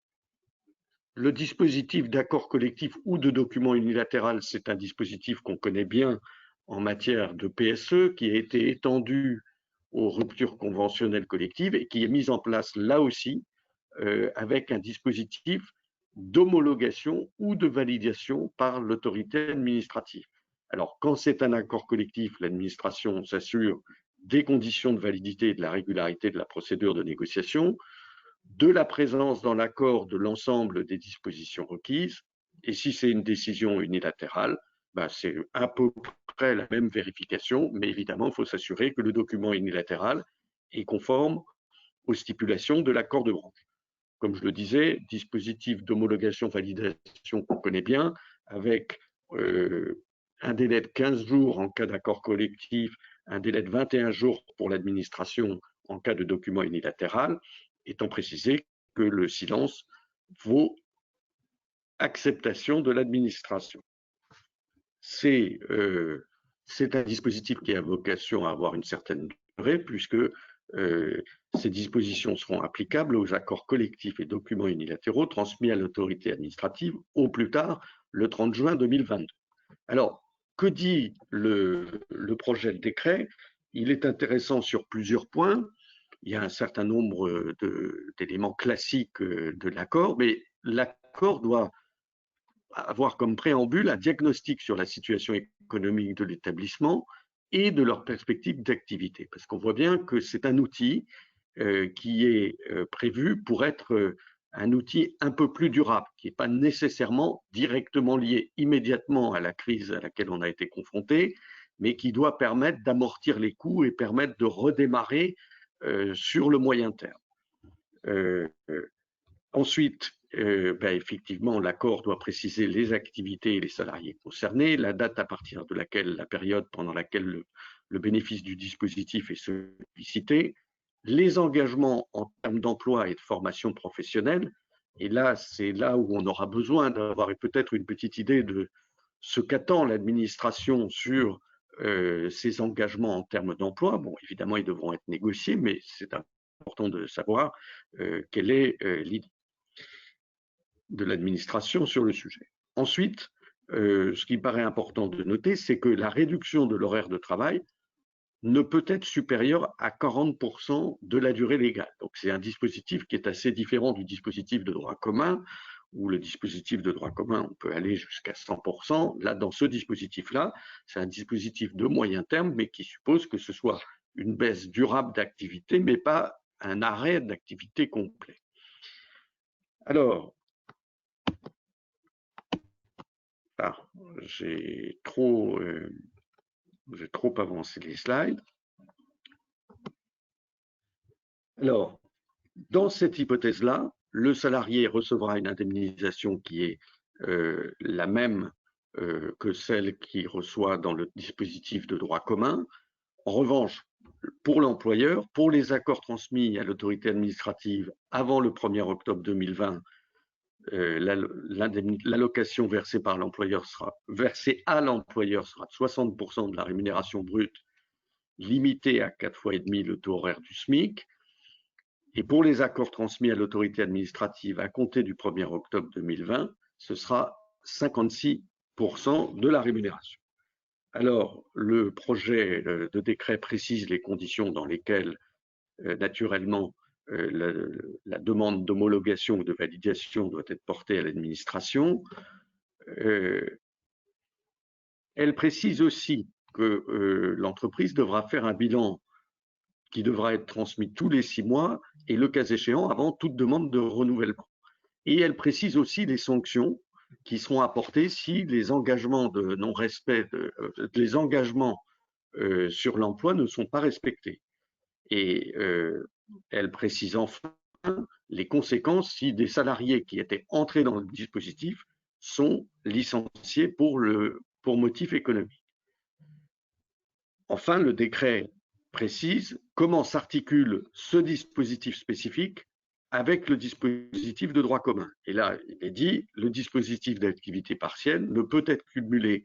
B: dispositif d'accord collectif ou de document unilatéral, c'est un dispositif qu'on connaît bien en matière de PSE, qui a été étendu aux ruptures conventionnelles collectives et qui est mis en place là aussi avec un dispositif d'homologation ou de validation par l'autorité administrative. Alors, quand c'est un accord collectif, l'administration s'assure des conditions de validité et de la régularité de la procédure de négociation, de la présence dans l'accord de l'ensemble des dispositions requises, et si c'est une décision unilatérale, c'est à peu près la même vérification, mais évidemment, il faut s'assurer que le document unilatéral est conforme aux stipulations de l'accord de branche. Comme je le disais, dispositif d'homologation-validation qu'on connaît bien, avec un délai de 15 jours en cas d'accord collectif, un délai de 21 jours pour l'administration en cas de document unilatéral, étant précisé que le silence vaut acceptation de l'administration. C'est un dispositif qui a vocation à avoir une certaine durée, puisque ces dispositions seront applicables aux accords collectifs et documents unilatéraux transmis à l'autorité administrative au plus tard le 30 juin 2022. Alors, que dit le projet de décret? Il est intéressant sur plusieurs points. Il y a un certain nombre d'éléments classiques de l'accord, mais l'accord doit avoir comme préambule un diagnostic sur la situation économique de l'établissement et de leurs perspectives d'activité. Parce qu'on voit bien que c'est un outil qui est prévu pour être un outil un peu plus durable, qui n'est pas nécessairement directement lié immédiatement à la crise à laquelle on a été confronté, mais qui doit permettre d'amortir les coûts et permettre de redémarrer sur le moyen terme. Ensuite, effectivement, l'accord doit préciser les activités et les salariés concernés, la date à partir de laquelle, la période pendant laquelle le bénéfice du dispositif est sollicité, les engagements en termes d'emploi et de formation professionnelle. Et là, c'est là où on aura besoin d'avoir peut-être une petite idée de ce qu'attend l'administration sur ces engagements en termes d'emploi. Bon, évidemment, ils devront être négociés, mais c'est important de savoir quelle est l'idée de l'administration sur le sujet. Ensuite, ce qui paraît important de noter, c'est que la réduction de l'horaire de travail ne peut être supérieure à 40% de la durée légale. Donc c'est un dispositif qui est assez différent du dispositif de droit commun, où le dispositif de droit commun, on peut aller jusqu'à 100%. Là, dans ce dispositif-là, c'est un dispositif de moyen terme, mais qui suppose que ce soit une baisse durable d'activité, mais pas un arrêt d'activité complet. Alors, j'ai trop avancé les slides. Alors, dans cette hypothèse-là, le salarié recevra une indemnisation qui est la même que celle qu'il reçoit dans le dispositif de droit commun. En revanche, pour l'employeur, pour les accords transmis à l'autorité administrative avant le 1er octobre 2020, l'allocation versée par l'employeur versée à l'employeur sera de 60% de la rémunération brute, limitée à 4,5 fois le taux horaire du SMIC. Et pour les accords transmis à l'autorité administrative à compter du 1er octobre 2020, ce sera 56% de la rémunération. Alors, le projet de décret précise les conditions dans lesquelles, naturellement, la demande d'homologation ou de validation doit être portée à l'administration. Elle précise aussi que l'entreprise devra faire un bilan qui devra être transmis tous les 6 mois et le cas échéant avant toute demande de renouvellement. Et elle précise aussi les sanctions qui seront apportées si les engagements de non-respect, les engagements sur l'emploi ne sont pas respectés. Et elle précise enfin les conséquences si des salariés qui étaient entrés dans le dispositif sont licenciés pour motif économique. Enfin, le décret précise comment s'articule ce dispositif spécifique avec le dispositif de droit commun. Et là, il est dit, le dispositif d'activité partielle ne peut être cumulé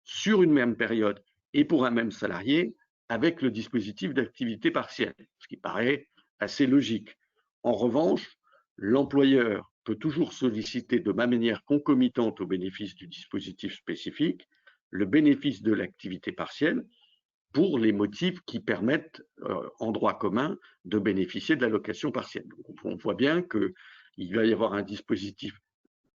B: sur une même période et pour un même salarié avec le dispositif d'activité partielle, ce qui paraît assez logique. En revanche, l'employeur peut toujours solliciter de manière concomitante au bénéfice du dispositif spécifique le bénéfice de l'activité partielle pour les motifs qui permettent, en droit commun, de bénéficier de l'allocation partielle. Donc, on voit bien qu'il va y avoir un dispositif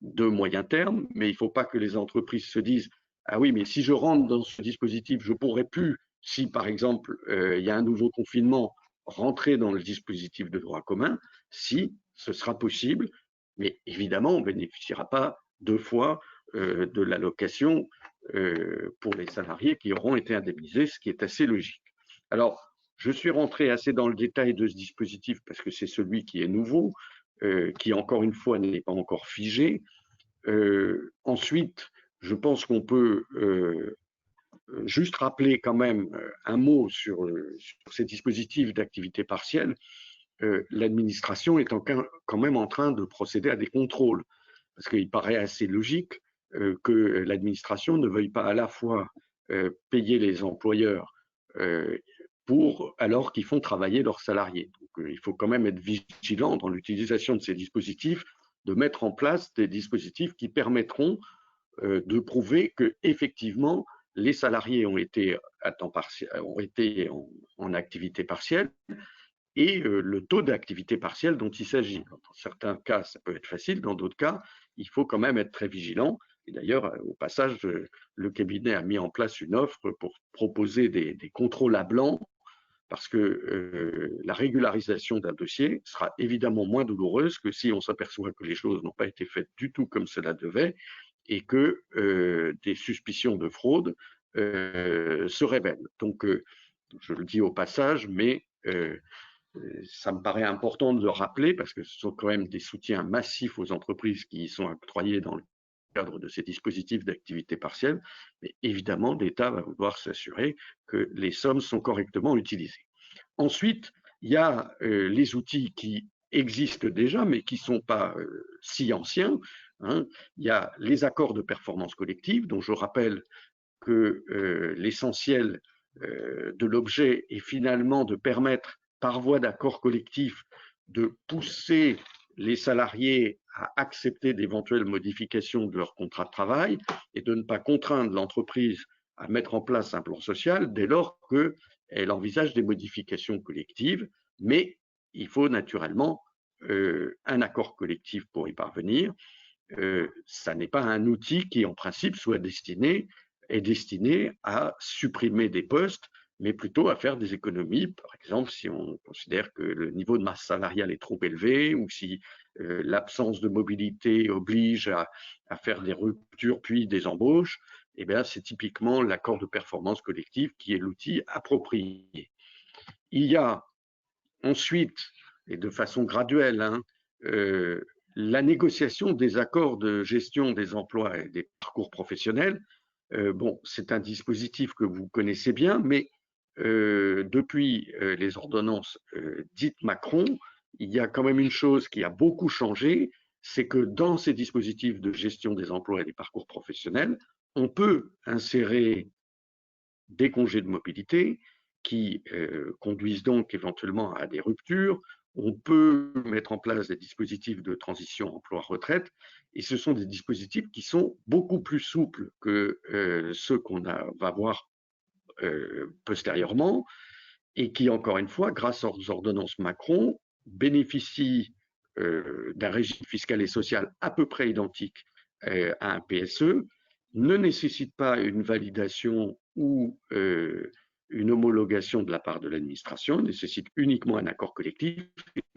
B: de moyen terme, mais il ne faut pas que les entreprises se disent « Ah oui, mais si je rentre dans ce dispositif, je ne pourrai plus, si par exemple il y a un nouveau confinement, rentrer dans le dispositif de droit commun ». Si, ce sera possible, mais évidemment, on ne bénéficiera pas 2 fois de l'allocation pour les salariés qui auront été indemnisés, ce qui est assez logique. Alors, je suis rentré assez dans le détail de ce dispositif parce que c'est celui qui est nouveau, qui encore une fois n'est pas encore figé. Ensuite, je pense qu'on peut juste rappeler quand même un mot sur ces dispositifs d'activité partielle. L'administration est quand même en train de procéder à des contrôles, parce qu'il paraît assez logique que l'administration ne veuille pas à la fois payer les employeurs alors qu'ils font travailler leurs salariés. Donc, il faut quand même être vigilant dans l'utilisation de ces dispositifs, de mettre en place des dispositifs qui permettront de prouver que effectivement les salariés ont été à temps partiel, ont été en activité partielle, et le taux d'activité partielle dont il s'agit. Dans certains cas, ça peut être facile, dans d'autres cas, il faut quand même être très vigilant. Et d'ailleurs, au passage, le cabinet a mis en place une offre pour proposer des contrôles à blanc, parce que la régularisation d'un dossier sera évidemment moins douloureuse que si on s'aperçoit que les choses n'ont pas été faites du tout comme cela devait et que des suspicions de fraude se révèlent. Donc, je le dis au passage, mais ça me paraît important de le rappeler parce que ce sont quand même des soutiens massifs aux entreprises qui y sont octroyés dans le cadre de ces dispositifs d'activité partielle. Mais évidemment, l'État va vouloir s'assurer que les sommes sont correctement utilisées. Ensuite, il y a les outils qui existent déjà, mais qui ne sont pas si anciens. Hein. Il y a les accords de performance collective, dont je rappelle que l'essentiel de l'objet est finalement de permettre, par voie d'accord collectif, de pousser les salariés à accepter d'éventuelles modifications de leur contrat de travail et de ne pas contraindre l'entreprise à mettre en place un plan social dès lors qu'elle envisage des modifications collectives. Mais il faut naturellement un accord collectif pour y parvenir. Ça n'est pas un outil qui, en principe, est destiné à supprimer des postes, mais plutôt à faire des économies. Par exemple, si on considère que le niveau de masse salariale est trop élevé ou si l'absence de mobilité oblige à faire des ruptures puis des embauches, eh bien, c'est typiquement l'accord de performance collective qui est l'outil approprié. Il y a ensuite, et de façon graduelle, la négociation des accords de gestion des emplois et des parcours professionnels. Bon, c'est un dispositif que vous connaissez bien, mais depuis les ordonnances dites Macron, il y a quand même une chose qui a beaucoup changé, c'est que dans ces dispositifs de gestion des emplois et des parcours professionnels, on peut insérer des congés de mobilité qui conduisent donc éventuellement à des ruptures. On peut mettre en place des dispositifs de transition emploi-retraite et ce sont des dispositifs qui sont beaucoup plus souples que ceux qu'on va voir postérieurement et qui, encore une fois, grâce aux ordonnances Macron, bénéficient d'un régime fiscal et social à peu près identique à un PSE, ne nécessitent pas une validation ou une homologation de la part de l'administration, nécessitent uniquement un accord collectif.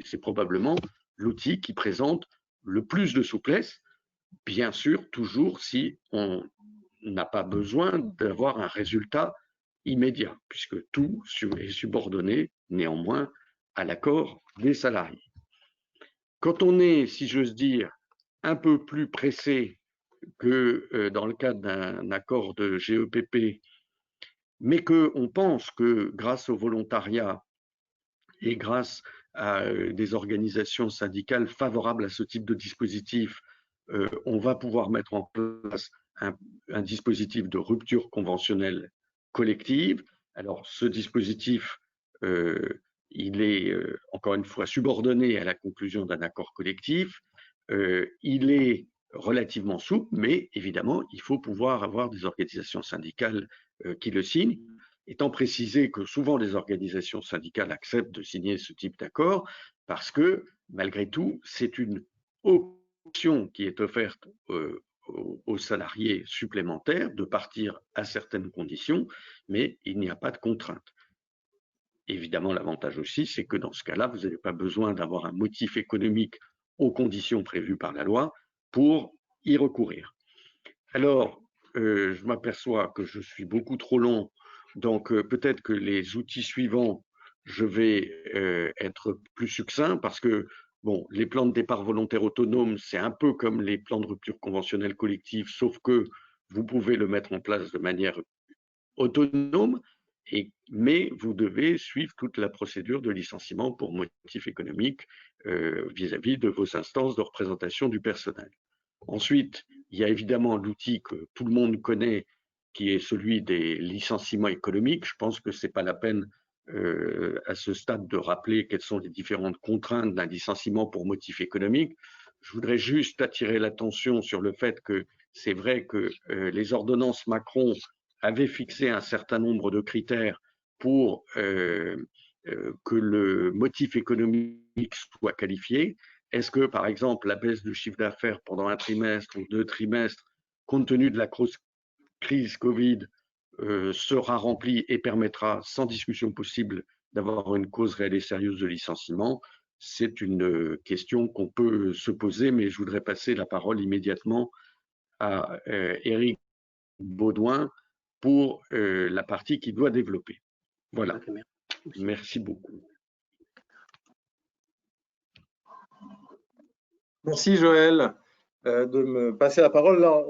B: C'est probablement l'outil qui présente le plus de souplesse, bien sûr, toujours si on n'a pas besoin d'avoir un résultat immédiat, puisque tout est subordonné néanmoins à l'accord des salariés. Quand on est, si j'ose dire, un peu plus pressé que dans le cadre d'un accord de GEPP, mais qu'on pense que grâce au volontariat et grâce à des organisations syndicales favorables à ce type de dispositif, on va pouvoir mettre en place un dispositif de rupture conventionnelle collective. Alors, ce dispositif, il est encore une fois subordonné à la conclusion d'un accord collectif. Il est relativement souple, mais évidemment, il faut pouvoir avoir des organisations syndicales qui le signent, étant précisé que souvent les organisations syndicales acceptent de signer ce type d'accord parce que, malgré tout, c'est une option qui est offerte aux salariés supplémentaires de partir à certaines conditions, mais il n'y a pas de contrainte. Évidemment, l'avantage aussi, c'est que dans ce cas-là, vous n'avez pas besoin d'avoir un motif économique aux conditions prévues par la loi pour y recourir. Alors, je m'aperçois que je suis beaucoup trop long, donc peut-être que les outils suivants, je vais être plus succinct parce que bon, les plans de départ volontaire autonomes, c'est un peu comme les plans de rupture conventionnelle collective, sauf que vous pouvez le mettre en place de manière autonome, mais vous devez suivre toute la procédure de licenciement pour motif économique vis-à-vis de vos instances de représentation du personnel. Ensuite, il y a évidemment l'outil que tout le monde connaît, qui est celui des licenciements économiques. Je pense que ce n'est pas la peine à ce stade de rappeler quelles sont les différentes contraintes d'un licenciement pour motif économique. Je voudrais juste attirer l'attention sur le fait que c'est vrai que les ordonnances Macron avaient fixé un certain nombre de critères pour que le motif économique soit qualifié. Est-ce que, par exemple, la baisse du chiffre d'affaires pendant un trimestre ou 2 trimestres, compte tenu de la crise Covid, sera remplie et permettra, sans discussion possible, d'avoir une cause réelle et sérieuse de licenciement, c'est une question qu'on peut se poser, mais je voudrais passer la parole immédiatement à Éric Baudouin pour la partie qu'il doit développer. Voilà. Merci beaucoup.
D: Merci Joël de me passer la parole. Là,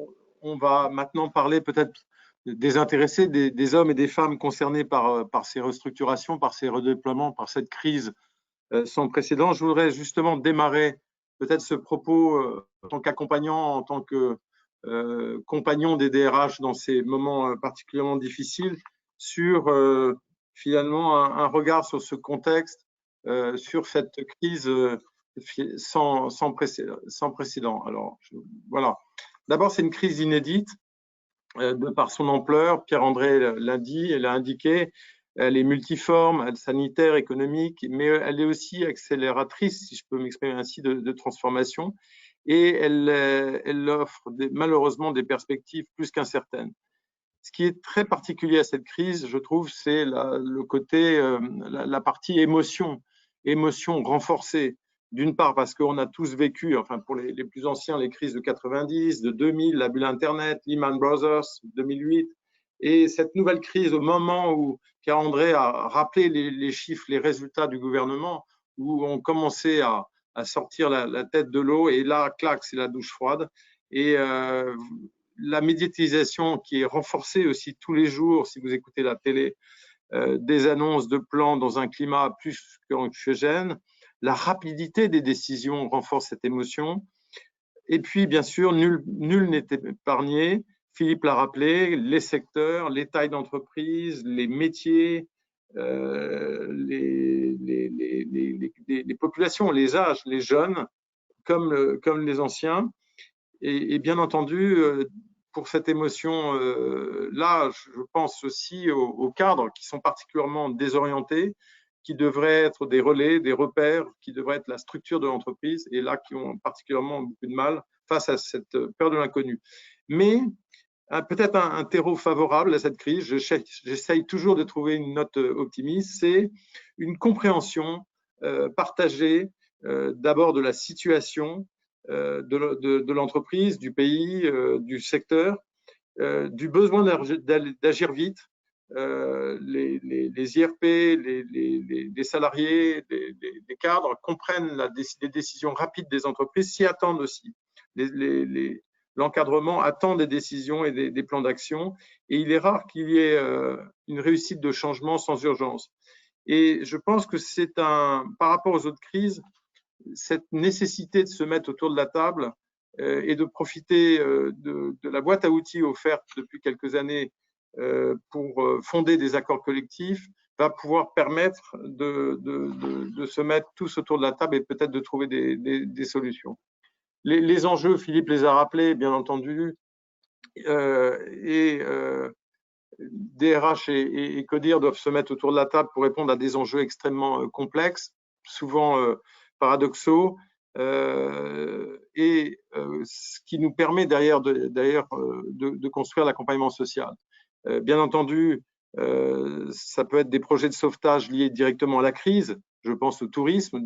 D: on va maintenant parler peut-être des intéressés, des hommes et des femmes concernés par ces restructurations, par ces redéploiements, par cette crise sans précédent. Je voudrais justement démarrer peut-être ce propos en tant qu'accompagnant, en tant que compagnon des DRH dans ces moments particulièrement difficiles, sur finalement un regard sur ce contexte, sur cette crise sans précédent. Alors, voilà. D'abord, c'est une crise inédite de par son ampleur. Pierre-André l'a dit, elle a indiqué. Elle est multiforme, elle est sanitaire, économique, mais elle est aussi accélératrice, si je peux m'exprimer ainsi, de transformation. Et elle offre malheureusement des perspectives plus qu'incertaines. Ce qui est très particulier à cette crise, je trouve, c'est le côté, la partie émotion renforcée. D'une part, parce qu'on a tous vécu, enfin pour les plus anciens, les crises de 90, de 2000, la bulle Internet, Lehman Brothers, 2008. Et cette nouvelle crise, au moment où Pierre-André a rappelé les chiffres, les résultats du gouvernement, où on commençait à sortir la tête de l'eau, et là, clac, c'est la douche froide. Et la médiatisation qui est renforcée aussi tous les jours, si vous écoutez la télé, des annonces de plans dans un climat plus qu'anxiogène, la rapidité des décisions renforce cette émotion. Et puis, bien sûr, nul n'est épargné. Philippe l'a rappelé, les secteurs, les tailles d'entreprise, les métiers, les populations, les âges, les jeunes, comme les anciens. Et bien entendu, pour cette émotion-là, je pense aussi aux cadres qui sont particulièrement désorientés, qui devraient être des relais, des repères, qui devraient être la structure de l'entreprise, et là, qui ont particulièrement beaucoup de mal face à cette peur de l'inconnu. Mais peut-être un terreau favorable à cette crise, j'essaye toujours de trouver une note optimiste, c'est une compréhension partagée d'abord de la situation, de l'entreprise, du pays, du secteur, du besoin d'agir vite. Les IRP, les salariés, les cadres comprennent les décisions rapides des entreprises, s'y attendent aussi. L'encadrement attend des décisions et des plans d'action, et il est rare qu'il y ait une réussite de changement sans urgence. Et je pense que c'est par rapport aux autres crises, cette nécessité de se mettre autour de la table et de profiter de la boîte à outils offerte depuis quelques années pour fonder des accords collectifs va pouvoir permettre de se mettre tous autour de la table et peut-être de trouver des solutions. Les enjeux, Philippe les a rappelés, bien entendu, DRH et CODIR doivent se mettre autour de la table pour répondre à des enjeux extrêmement complexes, souvent paradoxaux, et ce qui nous permet d'ailleurs de construire l'accompagnement social. Bien entendu, ça peut être des projets de sauvetage liés directement à la crise, je pense au tourisme,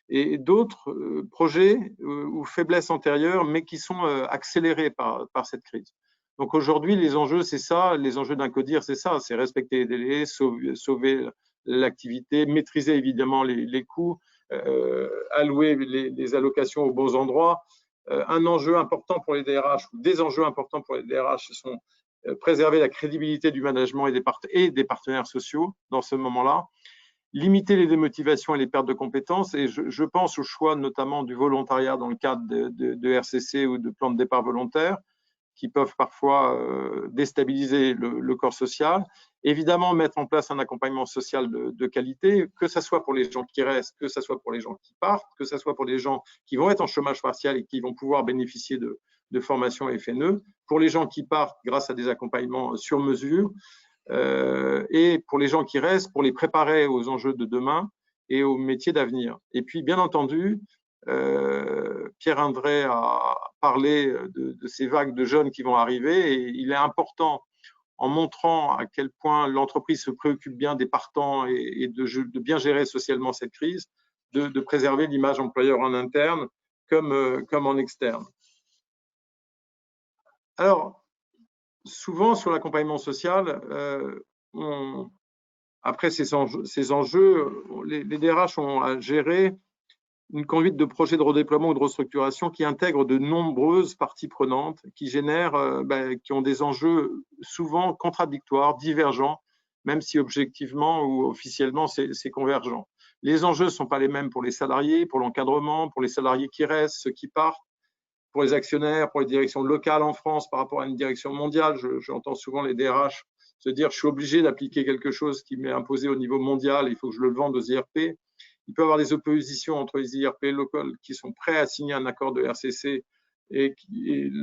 D: et d'autres projets ou faiblesses antérieures, mais qui sont accélérés par cette crise. Donc aujourd'hui, les enjeux, c'est ça, les enjeux d'un CODIR, c'est ça, c'est respecter les délais, sauver l'activité, maîtriser évidemment les coûts, allouer les allocations aux bons endroits. Un enjeu important pour les DRH, ou des enjeux importants pour les DRH, ce sont préserver la crédibilité du management et des partenaires sociaux dans ce moment-là, limiter les démotivations et les pertes de compétences, et je pense au choix notamment du volontariat dans le cadre de RCC ou de plans de départ volontaires, qui peuvent parfois déstabiliser le corps social. Évidemment, mettre en place un accompagnement social de qualité, que ce soit pour les gens qui restent, que ce soit pour les gens qui partent, que ce soit pour les gens qui vont être en chômage partiel et qui vont pouvoir bénéficier de formations FNE, pour les gens qui partent grâce à des accompagnements sur mesure, et pour les gens qui restent, pour les préparer aux enjeux de demain et aux métiers d'avenir. Et puis, bien entendu, Pierre-André a parlé de ces vagues de jeunes qui vont arriver, et il est important en montrant à quel point l'entreprise se préoccupe bien des partants et de bien gérer socialement cette crise, de préserver l'image employeur en interne comme en externe. Alors, souvent sur l'accompagnement social, après ces enjeux, les DRH ont à gérer une conduite de projet de redéploiement ou de restructuration qui intègre de nombreuses parties prenantes, qui qui ont des enjeux souvent contradictoires, divergents, même si objectivement ou officiellement c'est convergent. Les enjeux ne sont pas les mêmes pour les salariés, pour l'encadrement, pour les salariés qui restent, ceux qui partent, pour les actionnaires, pour les directions locales en France par rapport à une direction mondiale. J'entends souvent les DRH se dire « je suis obligé d'appliquer quelque chose qui m'est imposé au niveau mondial, il faut que je le vende aux IRP ». Il peut y avoir des oppositions entre les IRP locales qui sont prêts à signer un accord de RCC et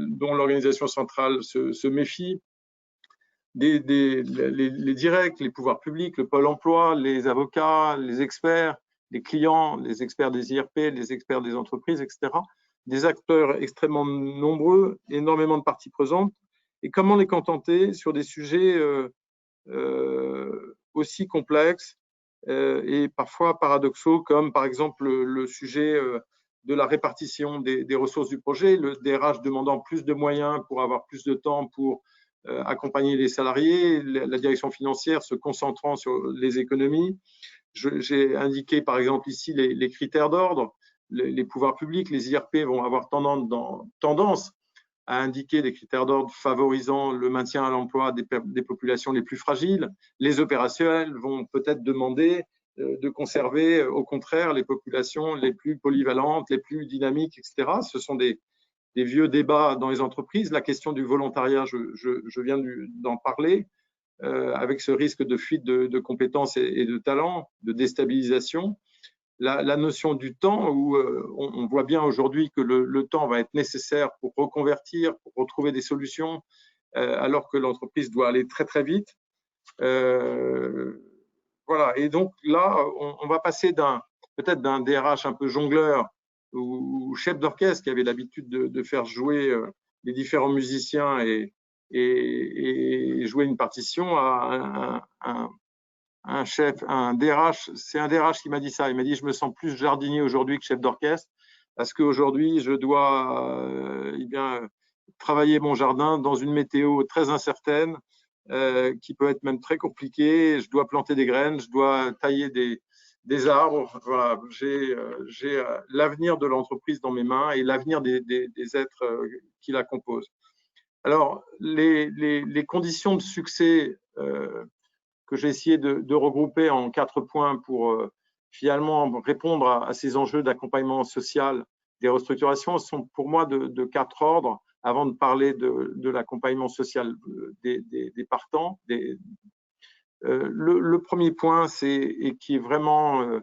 D: dont l'organisation centrale se méfie. Les directs, les pouvoirs publics, le pôle emploi, les avocats, les experts, les clients, les experts des IRP, les experts des entreprises, etc. Des acteurs extrêmement nombreux, énormément de parties présentes. Et comment les contenter sur des sujets aussi complexes et parfois paradoxaux, comme par exemple le sujet de la répartition des ressources du projet, le DRH demandant plus de moyens pour avoir plus de temps pour accompagner les salariés, la direction financière se concentrant sur les économies. J'ai indiqué par exemple ici les critères d'ordre. Les pouvoirs publics, les IRP vont avoir tendance à indiquer des critères d'ordre favorisant le maintien à l'emploi des populations les plus fragiles. Les opérationnels vont peut-être demander de conserver, au contraire, les populations les plus polyvalentes, les plus dynamiques, etc. Ce sont des vieux débats dans les entreprises. La question du volontariat, je viens d'en parler, avec ce risque de fuite de compétences et de talents, de déstabilisation. La notion du temps, où on voit bien aujourd'hui que le temps va être nécessaire pour reconvertir, pour retrouver des solutions, alors que l'entreprise doit aller très très vite. Voilà. Et donc là, on va passer peut-être d'un DRH un peu jongleur ou chef d'orchestre qui avait l'habitude de faire jouer les différents musiciens et jouer une partition à un DRH. C'est un DRH qui m'a dit ça. Il m'a dit « je me sens plus jardinier aujourd'hui que chef d'orchestre parce qu'aujourd'hui, je dois travailler mon jardin dans une météo très incertaine qui peut être même très compliquée. Je dois planter des graines, je dois tailler des arbres. Voilà, j'ai l'avenir de l'entreprise dans mes mains et l'avenir des êtres qui la composent. » Alors, les conditions de succès que j'ai essayé de regrouper en 4 points pour finalement répondre à ces enjeux d'accompagnement social des restructurations sont pour moi de 4 ordres avant de parler de l'accompagnement social des partants. Le premier point, et qui est vraiment,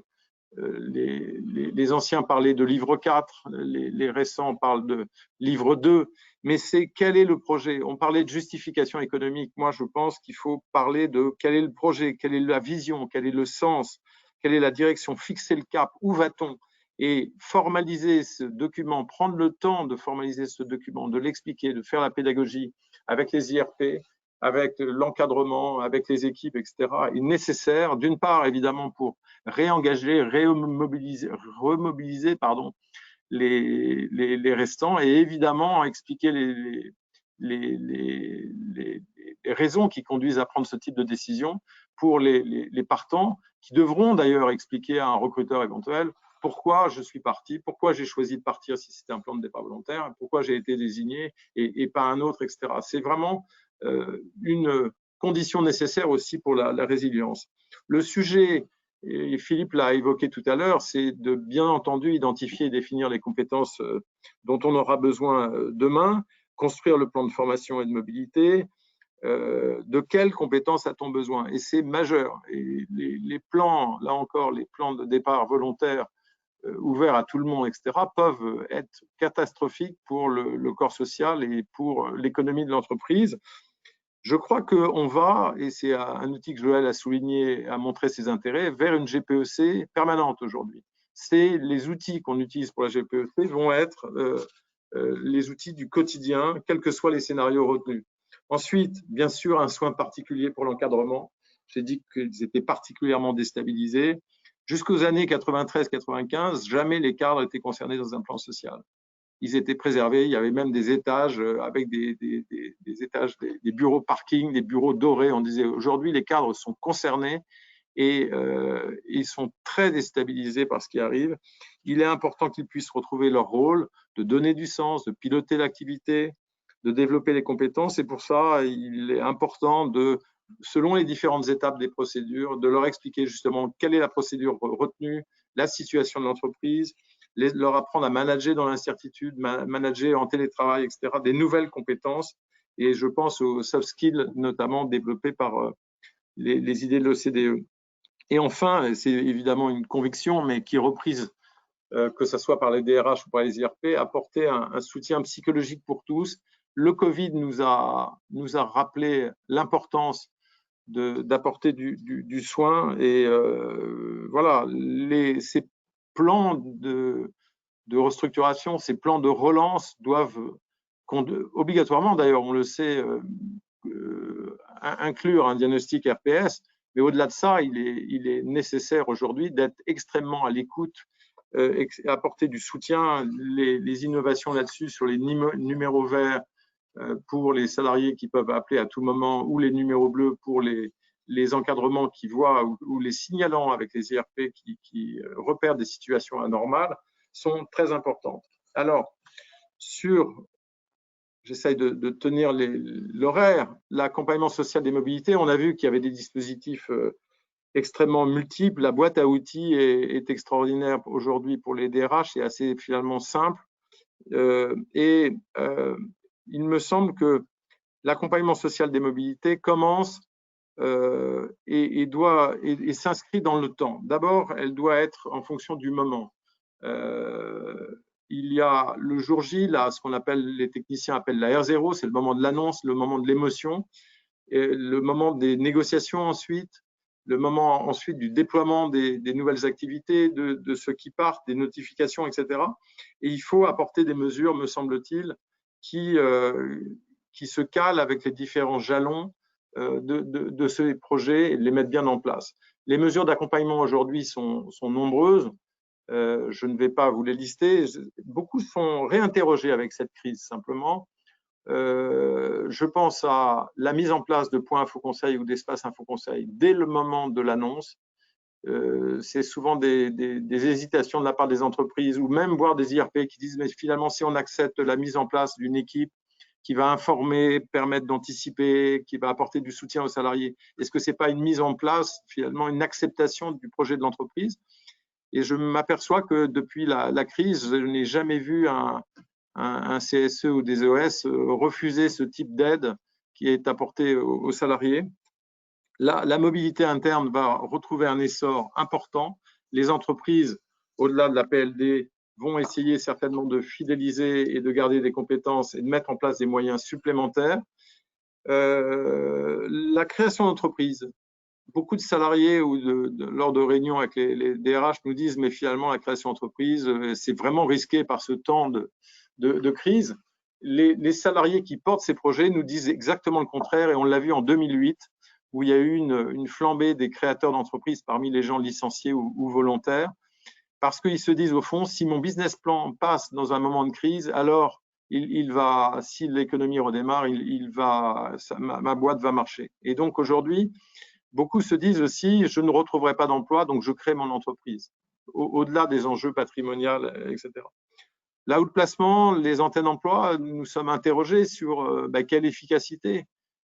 D: les anciens parlaient de livre 4, les récents parlent de livre 2, mais c'est quel est le projet? On parlait de justification économique. Moi, je pense qu'il faut parler de quel est le projet, quelle est la vision, quel est le sens, quelle est la direction, fixer le cap, où va-t-on? Et formaliser ce document, prendre le temps de formaliser ce document, de l'expliquer, de faire la pédagogie avec les IRP, avec l'encadrement, avec les équipes, etc., est nécessaire, d'une part, évidemment, pour réengager, remobiliser les restants et évidemment expliquer les raisons qui conduisent à prendre ce type de décision pour les partants, qui devront d'ailleurs expliquer à un recruteur éventuel pourquoi je suis parti, pourquoi j'ai choisi de partir si c'était un plan de départ volontaire, pourquoi j'ai été désigné et pas un autre, etc. C'est vraiment une condition nécessaire aussi pour la résilience. Le sujet, et Philippe l'a évoqué tout à l'heure, c'est de bien entendu identifier et définir les compétences dont on aura besoin demain, construire le plan de formation et de mobilité. De quelles compétences a-t-on besoin? Et c'est majeur. Et les plans, là encore, les plans de départ volontaires ouverts à tout le monde, etc., peuvent être catastrophiques pour le corps social et pour l'économie de l'entreprise. Je crois qu'on va, et c'est un outil que Joël a souligné, a montré ses intérêts, vers une GPEC permanente aujourd'hui. Les outils qu'on utilise pour la GPEC vont être les outils du quotidien, quels que soient les scénarios retenus. Ensuite, bien sûr, un soin particulier pour l'encadrement. J'ai dit qu'ils étaient particulièrement déstabilisés. Jusqu'aux années 93-95, jamais les cadres étaient concernés dans un plan social. Ils étaient préservés. Il y avait même des étages avec des bureaux parking, des bureaux dorés. On disait aujourd'hui, les cadres sont concernés et ils sont très déstabilisés par ce qui arrive. Il est important qu'ils puissent retrouver leur rôle, de donner du sens, de piloter l'activité, de développer les compétences. Et pour ça, il est important de, selon les différentes étapes des procédures, de leur expliquer justement quelle est la procédure retenue, la situation de l'entreprise, leur apprendre à manager dans l'incertitude, manager en télétravail, etc., des nouvelles compétences. Et je pense aux soft skills, notamment développés par les idées de l'OCDE. Et enfin, c'est évidemment une conviction, mais qui est reprise, que ce soit par les DRH ou par les IRP, apporter un soutien psychologique pour tous. Le Covid nous a rappelé l'importance d'apporter du soin. Et voilà, ces plans de restructuration, ces plans de relance doivent obligatoirement, d'ailleurs, on le sait, inclure un diagnostic RPS. Mais au-delà de ça, il est nécessaire aujourd'hui d'être extrêmement à l'écoute, apporter du soutien, les innovations là-dessus sur les numéros verts pour les salariés qui peuvent appeler à tout moment, ou les numéros bleus pour les encadrements qui voient, ou les signalants avec les IRP qui repèrent des situations anormales, sont très importantes. Alors, j'essaye de tenir l'horaire. L'accompagnement social des mobilités, on a vu qu'il y avait des dispositifs extrêmement multiples. La boîte à outils est extraordinaire aujourd'hui pour les DRH, c'est assez finalement simple. Il me semble que l'accompagnement social des mobilités commence et s'inscrit dans le temps. D'abord, elle doit être en fonction du moment. Il y a le jour J, là, ce qu'on appelle, les techniciens appellent la R0, c'est le moment de l'annonce, le moment de l'émotion, le moment des négociations ensuite, le moment ensuite du déploiement des nouvelles activités, de ceux qui partent, des notifications, etc. Et il faut apporter des mesures, me semble-t-il, qui se calent avec les différents jalons de ces projets et de les mettre bien en place. Les mesures d'accompagnement aujourd'hui sont nombreuses. Je ne vais pas vous les lister. Beaucoup sont réinterrogés avec cette crise, simplement. Je pense à la mise en place de points info conseil ou d'espaces info conseil dès le moment de l'annonce. C'est souvent des hésitations de la part des entreprises ou même voire des IRP qui disent mais finalement si on accepte la mise en place d'une équipe qui va informer, permettre d'anticiper, qui va apporter du soutien aux salariés, est-ce que ce n'est pas une mise en place, finalement une acceptation du projet de l'entreprise? Et je m'aperçois que depuis la crise, je n'ai jamais vu un CSE ou des OS refuser ce type d'aide qui est apportée aux salariés. La mobilité interne va retrouver un essor important. Les entreprises, au-delà de la PLD, vont essayer certainement de fidéliser et de garder des compétences et de mettre en place des moyens supplémentaires. La création d'entreprises. Beaucoup de salariés ou lors de réunions avec les DRH nous disent mais finalement la création d'entreprise, c'est vraiment risqué par ce temps de crise. Les salariés qui portent ces projets nous disent exactement le contraire et on l'a vu en 2008 où il y a eu une flambée des créateurs d'entreprises parmi les gens licenciés ou volontaires parce qu'ils se disent au fond si mon business plan passe dans un moment de crise, alors si l'économie redémarre, ma boîte va marcher. Et donc aujourd'hui, beaucoup se disent aussi je ne retrouverai pas d'emploi, donc je crée mon entreprise, au-delà des enjeux patrimoniaux, etc. L'outplacement, les antennes d'emploi, nous sommes interrogés sur quelle efficacité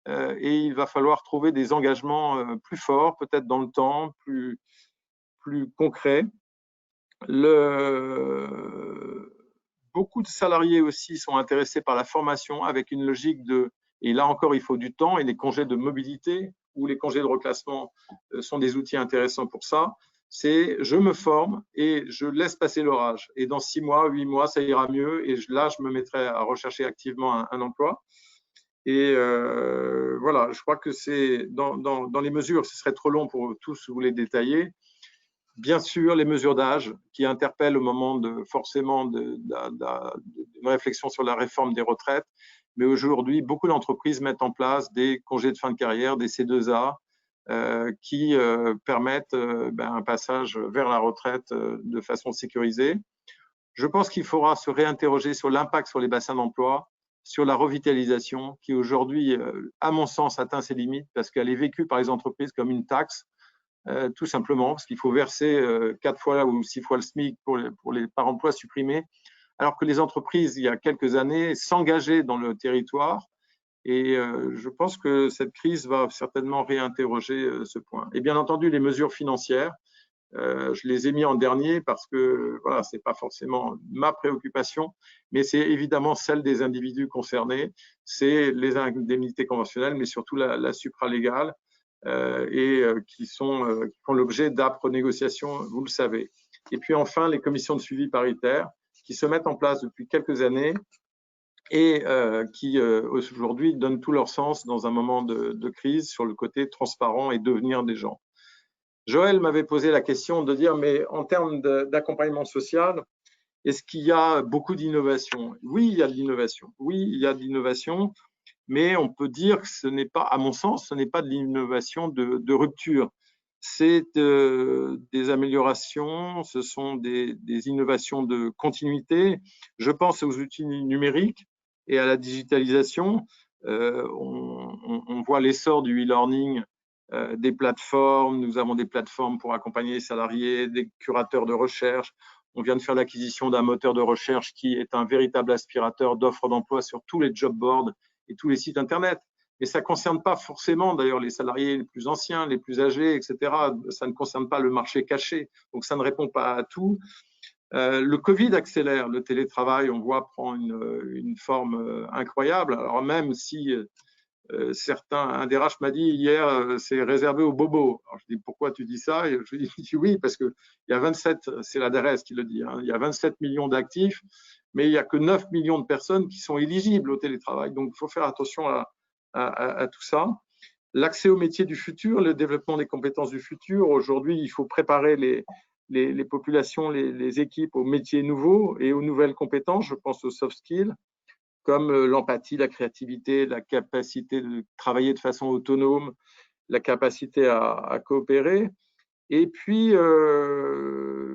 D: et il va falloir trouver des engagements plus forts, peut-être dans le temps, plus concrets. Beaucoup de salariés aussi sont intéressés par la formation avec une logique et là encore il faut du temps et les congés de mobilité ou les congés de reclassement sont des outils intéressants pour ça. C'est je me forme et je laisse passer l'orage. Et dans 6 mois, 8 mois, ça ira mieux. Et là, je me mettrai à rechercher activement un emploi. Et voilà, je crois que c'est dans les mesures, ce serait trop long pour tous vous les détailler. bien sûr, les mesures d'âge qui interpellent au moment forcément d'une réflexion sur la réforme des retraites. Mais aujourd'hui, beaucoup d'entreprises mettent en place des congés de fin de carrière, des C2A, qui permettent un passage vers la retraite de façon sécurisée. Je pense qu'il faudra se réinterroger sur l'impact sur les bassins d'emploi, sur la revitalisation, qui aujourd'hui, à mon sens, atteint ses limites parce qu'elle est vécue par les entreprises comme une taxe, tout simplement, parce qu'il faut verser 4 fois ou 6 fois le SMIC pour les par emploi supprimés, alors que les entreprises, il y a quelques années, s'engageaient dans le territoire. Et je pense que cette crise va certainement réinterroger ce point. Et bien entendu, les mesures financières, je les ai mis en dernier parce que voilà, ce n'est pas forcément ma préoccupation, mais c'est évidemment celle des individus concernés, c'est les indemnités conventionnelles, mais surtout la supralégale, qui font l'objet d'âpres négociations, vous le savez. Et puis enfin, les commissions de suivi paritaire qui se mettent en place depuis quelques années et qui aujourd'hui donnent tout leur sens dans un moment de crise sur le côté transparent et devenir des gens. Joël m'avait posé la question de dire, mais en termes d'accompagnement social, est-ce qu'il y a beaucoup d'innovation? Oui, il y a de l'innovation. Oui, il y a de l'innovation, mais on peut dire que ce n'est pas, à mon sens, ce n'est pas de l'innovation de rupture. C'est des améliorations, ce sont des innovations de continuité. Je pense aux outils numériques et à la digitalisation. On voit l'essor du e-learning, des plateformes. Nous avons des plateformes pour accompagner les salariés, des curateurs de recherche. On vient de faire l'acquisition d'un moteur de recherche qui est un véritable aspirateur d'offres d'emploi sur tous les job boards et tous les sites Internet. Mais ça ne concerne pas forcément d'ailleurs les salariés les plus anciens, les plus âgés, etc. Ça ne concerne pas le marché caché, donc ça ne répond pas à tout. Le Covid accélère le télétravail, on voit, prend une forme incroyable. Alors même si un DRH m'a dit hier, c'est réservé aux bobos. Alors je dis, pourquoi tu dis ça? Et je dis oui, parce qu'il y a 27, c'est la DRS qui le dit, hein, il y a 27 millions d'actifs, mais il n'y a que 9 millions de personnes qui sont éligibles au télétravail. Donc, il faut faire attention à tout ça. L'accès aux métiers du futur, le développement des compétences du futur. Aujourd'hui, il faut préparer les populations, les équipes aux métiers nouveaux et aux nouvelles compétences. Je pense aux soft skills, comme l'empathie, la créativité, la capacité de travailler de façon autonome, la capacité à coopérer. Et puis,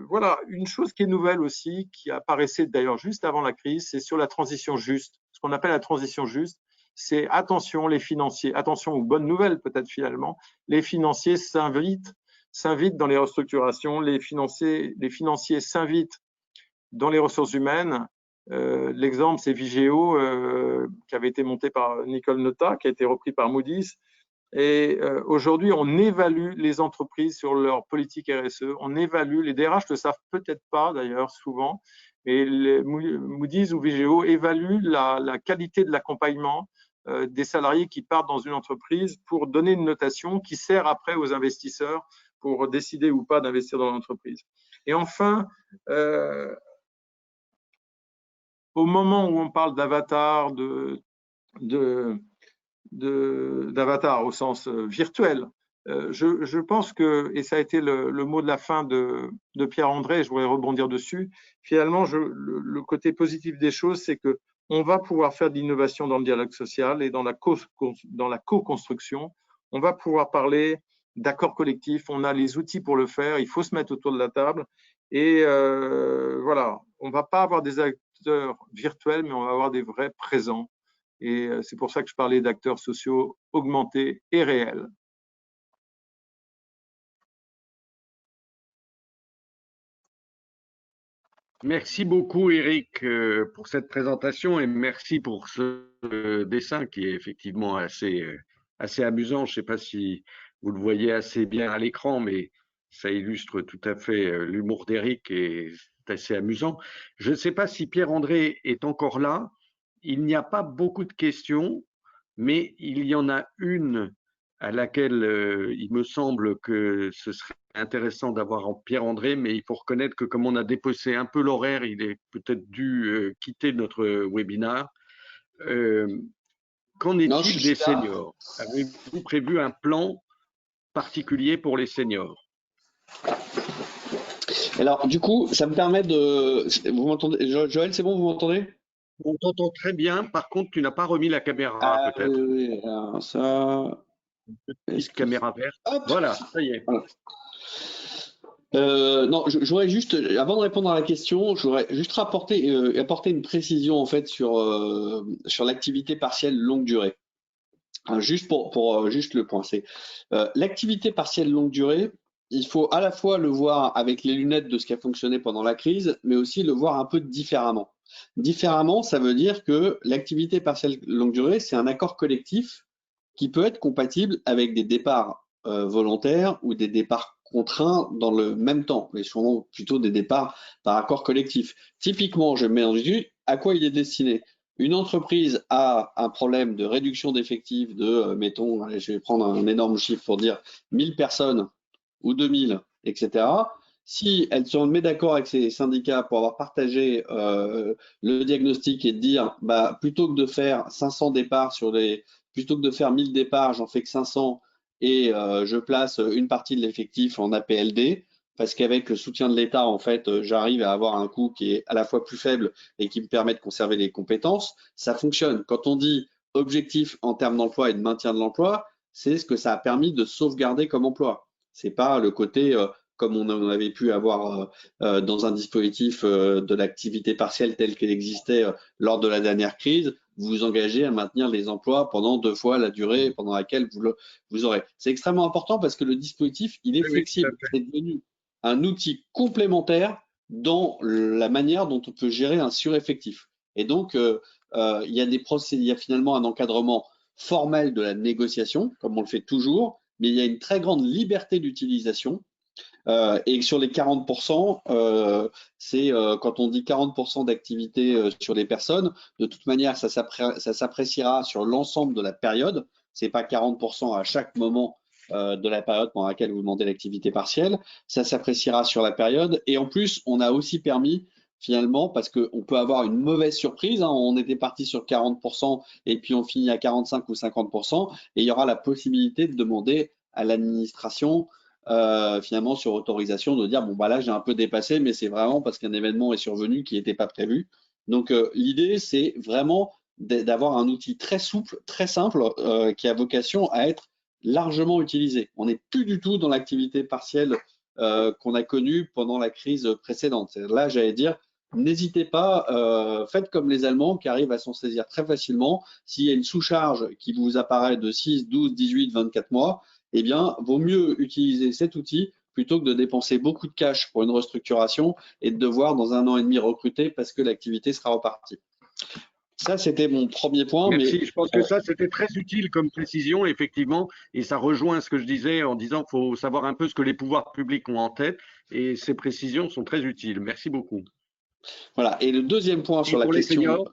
D: voilà, une chose qui est nouvelle aussi, qui apparaissait d'ailleurs juste avant la crise, c'est sur la transition juste. Ce qu'on appelle la transition juste, c'est attention, les financiers, attention aux bonnes nouvelles peut-être finalement, les financiers s'invitent dans les restructurations, les financiers s'invitent dans les ressources humaines. L'exemple, c'est Vigeo, qui avait été monté par Nicole Notta, qui a été repris par Moody's. Et aujourd'hui, on évalue les entreprises sur leur politique RSE. On évalue, les DRH ne le savent peut-être pas d'ailleurs souvent, mais Moody's ou Vigeo évaluent la qualité de l'accompagnement des salariés qui partent dans une entreprise pour donner une notation qui sert après aux investisseurs pour décider ou pas d'investir dans l'entreprise. Et enfin, au moment où on parle d'avatar, d'avatar au sens virtuel, je pense que, et ça a été le mot de la fin de Pierre-André, je voudrais rebondir dessus, finalement, le côté positif des choses, c'est qu'on va pouvoir faire de l'innovation dans le dialogue social et dans la co-construction. On va pouvoir parler d'accords collectifs, on a les outils pour le faire, il faut se mettre autour de la table. Et voilà, on ne va pas avoir des acteurs virtuels, mais on va avoir des vrais présents. Et c'est pour ça que je parlais d'acteurs sociaux augmentés et réels.
B: Merci beaucoup, Eric, pour cette présentation et merci pour ce dessin qui est effectivement assez amusant. Je ne sais pas si vous le voyez assez bien à l'écran, mais ça illustre tout à fait l'humour d'Eric et c'est assez amusant. Je ne sais pas si Pierre-André est encore là. Il n'y a pas beaucoup de questions, mais il y en a une à laquelle il me semble que ce serait intéressant d'avoir Pierre-André, mais il faut reconnaître que comme on a dépassé un peu l'horaire, il est peut-être dû quitter notre webinaire. Qu'en est-il des seniors? Avez-vous prévu un plan particulier pour les seniors?
A: Alors, du coup, ça me permet de... Vous m'entendez? Joël, c'est bon, vous m'entendez?
B: On t'entend très bien. Par contre, tu n'as pas remis la caméra,
A: Ah oui,
B: peut-être.
A: oui, oui. Alors ça, est-ce
B: Petite
A: que...
B: caméra verte.
A: Hop!
B: Voilà, ça y est.
A: Voilà. Non, j'aurais juste, avant de répondre à la question, j'aurais juste apporter une précision en fait sur l'activité partielle longue durée. Juste pour juste le point, c'est l'activité partielle longue durée. Il faut à la fois le voir avec les lunettes de ce qui a fonctionné pendant la crise, mais aussi le voir un peu différemment. Différemment, ça veut dire que l'activité partielle longue durée, c'est un accord collectif qui peut être compatible avec des départs volontaires ou des départs contraints dans le même temps, mais souvent plutôt des départs par accord collectif. Typiquement, je mets en vue à quoi il est destiné. Une entreprise a un problème de réduction d'effectifs de, mettons, allez, je vais prendre un énorme chiffre pour dire 1000 personnes ou 2000, etc. Si elle se met d'accord avec ses syndicats pour avoir partagé le diagnostic et de dire, bah, plutôt que de faire 500 départs plutôt que de faire 1000 départs, j'en fais que 500 et je place une partie de l'effectif en APLD, parce qu'avec le soutien de l'État, en fait, j'arrive à avoir un coût qui est à la fois plus faible et qui me permet de conserver les compétences. Ça fonctionne. Quand on dit objectif en termes d'emploi et de maintien de l'emploi, c'est ce que ça a permis de sauvegarder comme emploi. C'est pas le côté comme on en avait pu avoir dans un dispositif de l'activité partielle telle qu'elle existait lors de la dernière crise, vous vous engagez à maintenir les emplois pendant 2 fois la durée pendant laquelle vous aurez. C'est extrêmement important parce que le dispositif, il est
B: Oui, oui, tout à
A: flexible.
B: fait.
A: C'est devenu un outil complémentaire dans la manière dont on peut gérer un sureffectif. Et donc, il y a il y a finalement un encadrement formel de la négociation, comme on le fait toujours, mais il y a une très grande liberté d'utilisation. Et sur les 40%, c'est quand on dit 40% d'activité sur les personnes, de toute manière, ça s'appréciera sur l'ensemble de la période. C'est pas 40% à chaque moment de la période pendant laquelle vous demandez l'activité partielle. Ça s'appréciera sur la période. Et en plus, on a aussi permis finalement, parce qu'on peut avoir une mauvaise surprise, hein, on était parti sur 40% et puis on finit à 45 ou 50%, et il y aura la possibilité de demander à l'administration finalement sur autorisation de dire bon bah là j'ai un peu dépassé mais c'est vraiment parce qu'un événement est survenu qui n'était pas prévu. Donc l'idée c'est vraiment d'avoir un outil très souple, très simple qui a vocation à être largement utilisé. On n'est plus du tout dans l'activité partielle qu'on a connue pendant la crise précédente. Là j'allais dire n'hésitez pas, faites comme les Allemands qui arrivent à s'en saisir très facilement. S'il y a une sous-charge qui vous apparaît de 6, 12, 18, 24 mois, eh bien, vaut mieux utiliser cet outil plutôt que de dépenser beaucoup de cash pour une restructuration et de devoir dans 1 an et demi recruter parce que l'activité sera repartie. Ça, c'était mon premier point, mais
B: Merci. Je pense que ça, c'était très utile comme précision, effectivement, et ça rejoint ce que je disais en disant qu'il faut savoir un peu ce que les pouvoirs publics ont en tête, et ces précisions sont très utiles. Merci beaucoup.
A: voilà. Et le deuxième point
B: Et
A: sur la
B: pour les
A: question
B: seniors?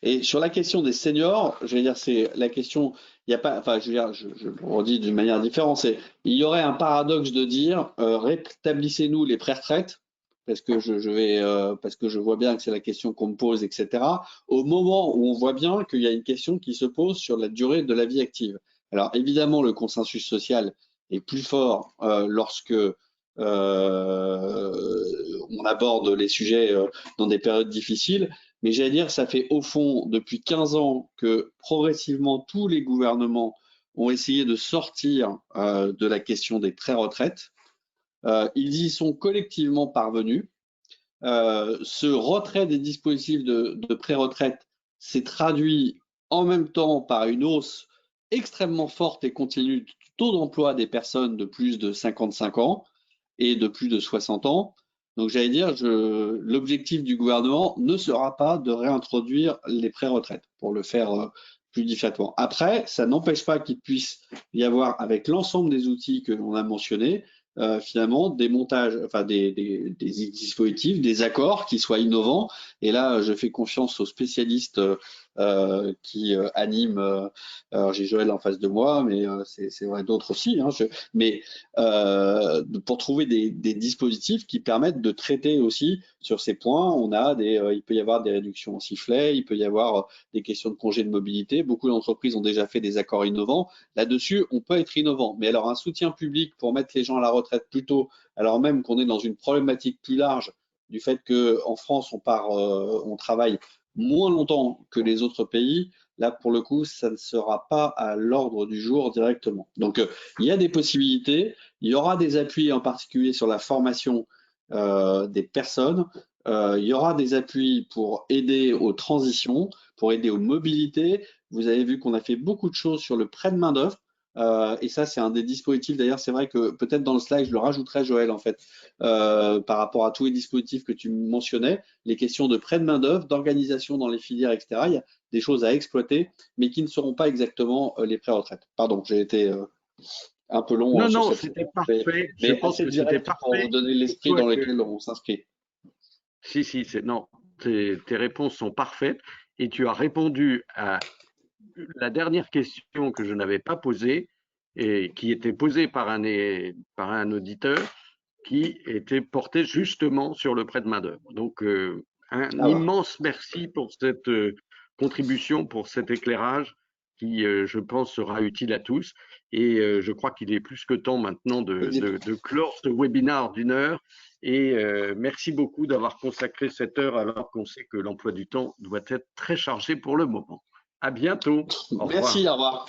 A: Et sur la question des seniors, je vais dire, c'est la question, il y a pas, enfin, je veux dire, je le redis d'une manière différente, c'est, il y aurait un paradoxe de dire, rétablissez-nous les pré-retraites, parce que parce que je vois bien que c'est la question qu'on me pose, etc., au moment où on voit bien qu'il y a une question qui se pose sur la durée de la vie active. Alors, évidemment, le consensus social est plus fort lorsque on aborde les sujets dans des périodes difficiles. Mais j'allais dire, ça fait au fond depuis 15 ans que progressivement tous les gouvernements ont essayé de sortir de la question des pré-retraites. Ils y sont collectivement parvenus. Ce retrait des dispositifs de pré-retraite s'est traduit en même temps par une hausse extrêmement forte et continue du taux d'emploi des personnes de plus de 55 ans et de plus de 60 ans. Donc j'allais dire, l'objectif du gouvernement ne sera pas de réintroduire les pré-retraites pour le faire plus difficilement. Après, ça n'empêche pas qu'il puisse y avoir, avec l'ensemble des outils que l'on a mentionnés, finalement des montages, enfin des dispositifs, des accords qui soient innovants. Et là, je fais confiance aux spécialistes qui anime. Alors j'ai Joël en face de moi, mais c'est vrai d'autres aussi. Hein, mais pour trouver des dispositifs qui permettent de traiter aussi sur ces points. Il peut y avoir des réductions en sifflet, il peut y avoir des questions de congés de mobilité. Beaucoup d'entreprises ont déjà fait des accords innovants. Là-dessus, on peut être innovant. Mais alors un soutien public pour mettre les gens à la retraite plus tôt, alors même qu'on est dans une problématique plus large du fait qu'en France, on travaille moins longtemps que les autres pays, là, pour le coup, ça ne sera pas à l'ordre du jour directement. Donc, il y a des possibilités. Il y aura des appuis, en particulier sur la formation des personnes. Il y aura des appuis pour aider aux transitions, pour aider aux mobilités. Vous avez vu qu'on a fait beaucoup de choses sur le prêt de main-d'œuvre. Et ça, c'est un des dispositifs. D'ailleurs, c'est vrai que peut-être dans le slide, je le rajouterai, Joël, en fait, par rapport à tous les dispositifs que tu mentionnais, les questions de prêt de main-d'œuvre, d'organisation dans les filières, etc. Il y a des choses à exploiter, mais qui ne seront pas exactement les pré-retraites. Pardon, j'ai été un peu long.
B: Non,
A: sur
B: non,
A: cette
B: c'était parfait.
A: mais
B: Je pense que c'était
A: pour vous
B: parfait.
A: donner l'esprit dans lequel on s'inscrit.
B: Si, non, tes réponses sont parfaites et tu as répondu à la dernière question que je n'avais pas posée et qui était posée par un auditeur qui était porté justement sur le prêt de main-d'œuvre. Donc, un immense merci pour cette contribution, pour cet éclairage qui, je pense, sera utile à tous. Et je crois qu'il est plus que temps maintenant de clore ce webinaire d'1 heure. Et merci beaucoup d'avoir consacré cette heure alors qu'on sait que l'emploi du temps doit être très chargé pour le moment. À bientôt.
A: Merci, au revoir.